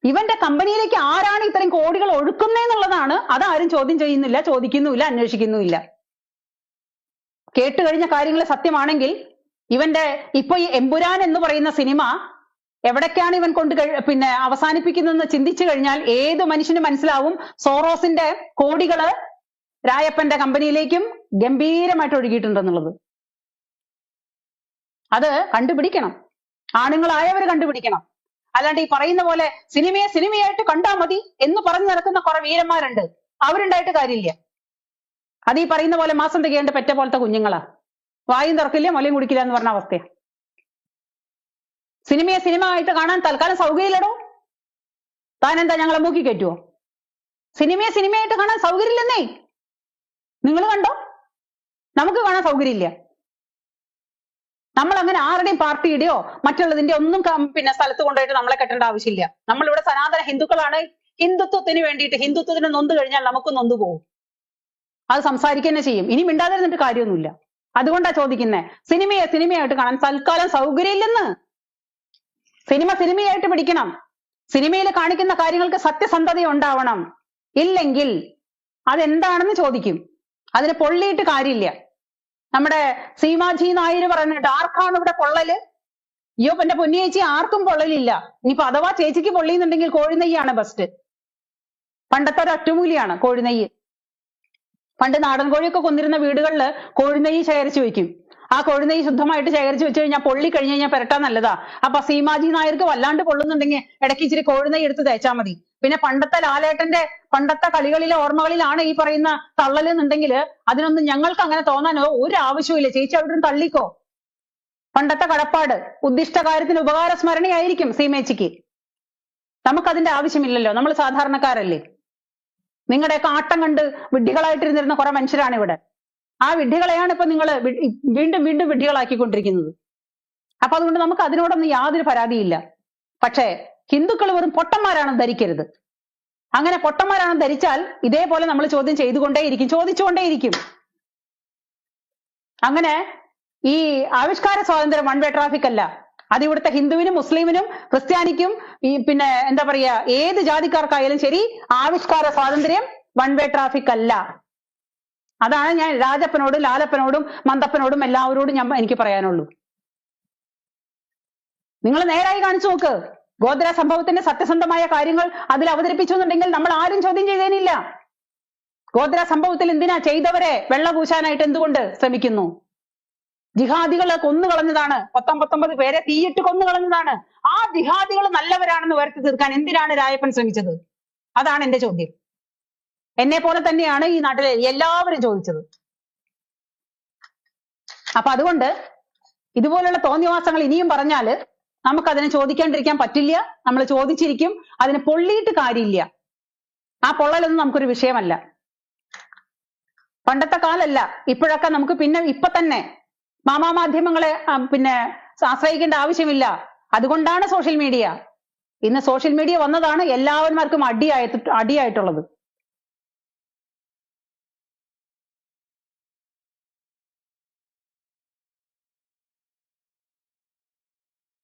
ഇവന്റെ കമ്പനിയിലേക്ക് ആരാണ് ഇത്രയും കോടികൾ ഒഴുക്കുന്നതെന്നുള്ളതാണ്. അതാരും ചോദ്യം ചെയ്യുന്നില്ല, ചോദിക്കുന്നുമില്ല, അന്വേഷിക്കുന്നുമില്ല. കേട്ടുകഴിഞ്ഞ കാര്യങ്ങൾ സത്യമാണെങ്കിൽ ഇവന്റെ ഇപ്പൊ ഈ എമ്പുരാൻ എന്ന് പറയുന്ന സിനിമ എവിടേക്കാണ് ഇവൻ കൊണ്ട് പിന്നെ അവസാനിപ്പിക്കുന്നതെന്ന് ചിന്തിച്ചു കഴിഞ്ഞാൽ ഏത് മനുഷ്യനും മനസ്സിലാവും സോറോസിന്റെ കോടികള് രായപ്പന്റെ കമ്പനിയിലേക്കും ഗംഭീരമായിട്ട് ഒഴുകിയിട്ടുണ്ടെന്നുള്ളത്. അത് കണ്ടുപിടിക്കണം, ആണുങ്ങളായവർ കണ്ടുപിടിക്കണം. അല്ലാണ്ട് ഈ പറയുന്ന പോലെ സിനിമയെ സിനിമയായിട്ട് കണ്ടാ മതി എന്ന് പറഞ്ഞു നടക്കുന്ന കുറെ വീരന്മാരുണ്ട്. അവരുണ്ടായിട്ട് കാര്യമില്ല. അത് ഈ പറയുന്ന പോലെ മാസം തികയേണ്ട പെറ്റ പോലത്തെ കുഞ്ഞുങ്ങളാ. വായും തുറക്കില്ല മുലയും കുടിക്കില്ല എന്ന് പറഞ്ഞ അവസ്ഥയാ. സിനിമയെ സിനിമ ആയിട്ട് കാണാൻ തൽക്കാലം സൗകര്യമില്ലടോ. താൻ എന്താ ഞങ്ങളെ മൂക്കി കയറ്റുവോ? സിനിമയെ സിനിമയായിട്ട് കാണാൻ സൗകര്യമില്ലെന്നേ. നിങ്ങൾ കണ്ടോ? നമുക്ക് കാണാൻ സൗകര്യമില്ല. നമ്മൾ അങ്ങനെ ആരുടെയും പാർട്ടിയുടെയോ മറ്റുള്ളതിന്റെ ഒന്നും പിന്നെ സ്ഥലത്ത് കൊണ്ടുപോയിട്ട് നമ്മളെ കെട്ടേണ്ട ആവശ്യമില്ല. നമ്മളിവിടെ സനാതന ഹിന്ദുക്കളാണ്. ഹിന്ദുത്വത്തിന് വേണ്ടിയിട്ട് ഹിന്ദുത്വത്തിന് നൊന്ത് കഴിഞ്ഞാൽ നമുക്ക് നൊന്തു പോകും. അത് സംസാരിക്കുക തന്നെ ചെയ്യും. ഇനി മിണ്ടാതിരുന്നിട്ട് കാര്യമൊന്നുമില്ല. അതുകൊണ്ടാ ചോദിക്കുന്നേ, സിനിമയെ സിനിമയായിട്ട് കാണാൻ തൽക്കാലം സൗകര്യമില്ലെന്ന്. സിനിമ സിനിമയായിട്ട് പിടിക്കണം. സിനിമയിൽ കാണിക്കുന്ന കാര്യങ്ങൾക്ക് സത്യസന്ധത ഉണ്ടാവണം. ഇല്ലെങ്കിൽ അതെന്താണെന്ന് ചോദിക്കും. അതിന് പൊള്ളിയിട്ട് കാര്യമില്ല. നമ്മുടെ സീമാജി നായർ പറയുന്നുണ്ട്, ആർക്കാണ് ഇവിടെ പൊള്ളല്? അയ്യോ എന്റെ പൊന്നിയേച്ചി, ആർക്കും പൊള്ളലില്ല. ഇനിയിപ്പോ അഥവാ ചേച്ചിക്ക് പൊള്ളിയുന്നുണ്ടെങ്കിൽ കോഴിനെയ്യാണ് ബെസ്റ്റ്. പണ്ടത്തെ ഒരു ഒറ്റമൂലിയാണ് കോഴിനെയ്യ്. പണ്ട് നാടൻ കോഴിയൊക്കെ കൊന്നിരുന്ന വീടുകളിൽ കോഴിനെയ്യ് ശേഖരിച്ചു വെക്കും. ആ കോഴിനെയ്യ് ശുദ്ധമായിട്ട് ശേഖരിച്ചു വെച്ച് കഴിഞ്ഞാൽ പൊള്ളി കഴിഞ്ഞ് കഴിഞ്ഞാൽ പെരട്ടാൻ നല്ലതാ. അപ്പൊ സീമാജി നായർക്ക് വല്ലാണ്ട് പൊള്ളുന്നുണ്ടെങ്കിൽ ഇടയ്ക്ക് ഇച്ചിരി കോഴിനെയ്യ് എടുത്ത് തേച്ചാൽ മതി. പിന്നെ പണ്ടത്തെ ലാലേട്ടന്റെ പണ്ടത്തെ കളികളിലെ ഓർമ്മകളിലാണ് ഈ പറയുന്ന തള്ളലെന്നുണ്ടെങ്കിൽ അതിനൊന്നും ഞങ്ങൾക്ക് അങ്ങനെ തോന്നാനോ ഒരു ആവശ്യമില്ല. ചേച്ചി അവിടെ നിന്ന് തള്ളിക്കോ. പണ്ടത്തെ കടപ്പാട് ഉദ്ദിഷ്ട കാര്യത്തിന് ഉപകാര സ്മരണയായിരിക്കും സീമേച്ചിക്ക്. നമുക്കതിന്റെ ആവശ്യമില്ലല്ലോ. നമ്മൾ സാധാരണക്കാരല്ലേ. നിങ്ങളുടെയൊക്കെ ആട്ടം കണ്ട് വിഡ്ഢികളായിട്ടിരുന്നിരുന്ന കുറെ മനുഷ്യരാണ് ഇവിടെ. ആ വിഡ്ഢികളെയാണ് ഇപ്പൊ നിങ്ങൾ വീണ്ടും വീണ്ടും വിഡ്ഢികളാക്കിക്കൊണ്ടിരിക്കുന്നത്. അപ്പൊ അതുകൊണ്ട് നമുക്ക് അതിനോടൊന്നും യാതൊരു പരാതിയില്ല. പക്ഷേ ഹിന്ദുക്കൾ വെറും പൊട്ടന്മാരാണെന്ന് ധരിക്കരുത്. അങ്ങനെ പൊട്ടന്മാരാണെന്ന് ധരിച്ചാൽ ഇതേപോലെ നമ്മൾ ചോദ്യം ചെയ്തുകൊണ്ടേയിരിക്കും, ചോദിച്ചുകൊണ്ടേയിരിക്കും. അങ്ങനെ ഈ ആവിഷ്കാര സ്വാതന്ത്ര്യം വൺ വേ ട്രാഫിക് അല്ല. അത് ഇവിടുത്തെ ഹിന്ദുവിനും മുസ്ലിമിനും ക്രിസ്ത്യാനിക്കും ഈ പിന്നെ എന്താ പറയാ ഏത് ജാതിക്കാർക്കായാലും ശരി, ആവിഷ്കാര സ്വാതന്ത്ര്യം വൺ വേ ട്രാഫിക് അല്ല. അതാണ് ഞാൻ രാജപ്പനോടും ലാലപ്പനോടും മന്ദപ്പനോടും എല്ലാവരോടും എനിക്ക് പറയാനുള്ളൂ. നിങ്ങൾ നേരായി കാണിച്ചു നോക്ക്. ഗോദ്ര സംഭവത്തിന്റെ സത്യസന്ധമായ കാര്യങ്ങൾ അതിൽ അവതരിപ്പിച്ചു എന്നുണ്ടെങ്കിൽ നമ്മൾ ആരും ചോദ്യം ചെയ്തേനില്ല. ഗോദ്ര സംഭവത്തിൽ എന്തിനാ ചെയ്തവരെ വെള്ളപൂശാനായിട്ട് എന്തുകൊണ്ട് ശ്രമിക്കുന്നു? ജിഹാദികളെ കൊന്നുകളഞ്ഞതാണ്. 19 പേരെ തീയിട്ട് കൊന്നുകളഞ്ഞതാണ്. ആ ജിഹാദികൾ നല്ലവരാണെന്ന് വരുത്തി തീർക്കാൻ എന്തിനാണ് രായപ്പൻ ശ്രമിച്ചത്? അതാണ് എന്റെ ചോദ്യം. എന്നെ പോലെ തന്നെയാണ് ഈ നാട്ടിലെ എല്ലാവരും ചോദിച്ചത്. അപ്പൊ അതുകൊണ്ട് ഇതുപോലുള്ള തോന്നിവാസങ്ങൾ ഇനിയും പറഞ്ഞാല് നമുക്കതിനെ ചോദിക്കാണ്ടിരിക്കാൻ പറ്റില്ല. നമ്മൾ ചോദിച്ചിരിക്കും. അതിന് പൊള്ളിയിട്ട് കാര്യമില്ല. ആ പൊള്ളലൊന്നും നമുക്കൊരു വിഷയമല്ല. പണ്ടത്തെ കാലല്ല. ഇപ്പോഴൊക്കെ നമുക്ക് പിന്നെ ഇപ്പൊ തന്നെ മാധ്യമങ്ങളെ പിന്നെ ആശ്രയിക്കേണ്ട ആവശ്യമില്ല. അതുകൊണ്ടാണ് സോഷ്യൽ മീഡിയ. ഇന്ന് സോഷ്യൽ മീഡിയ വന്നതാണ് എല്ലാവന്മാർക്കും അടിയായിട്ടുള്ളത്.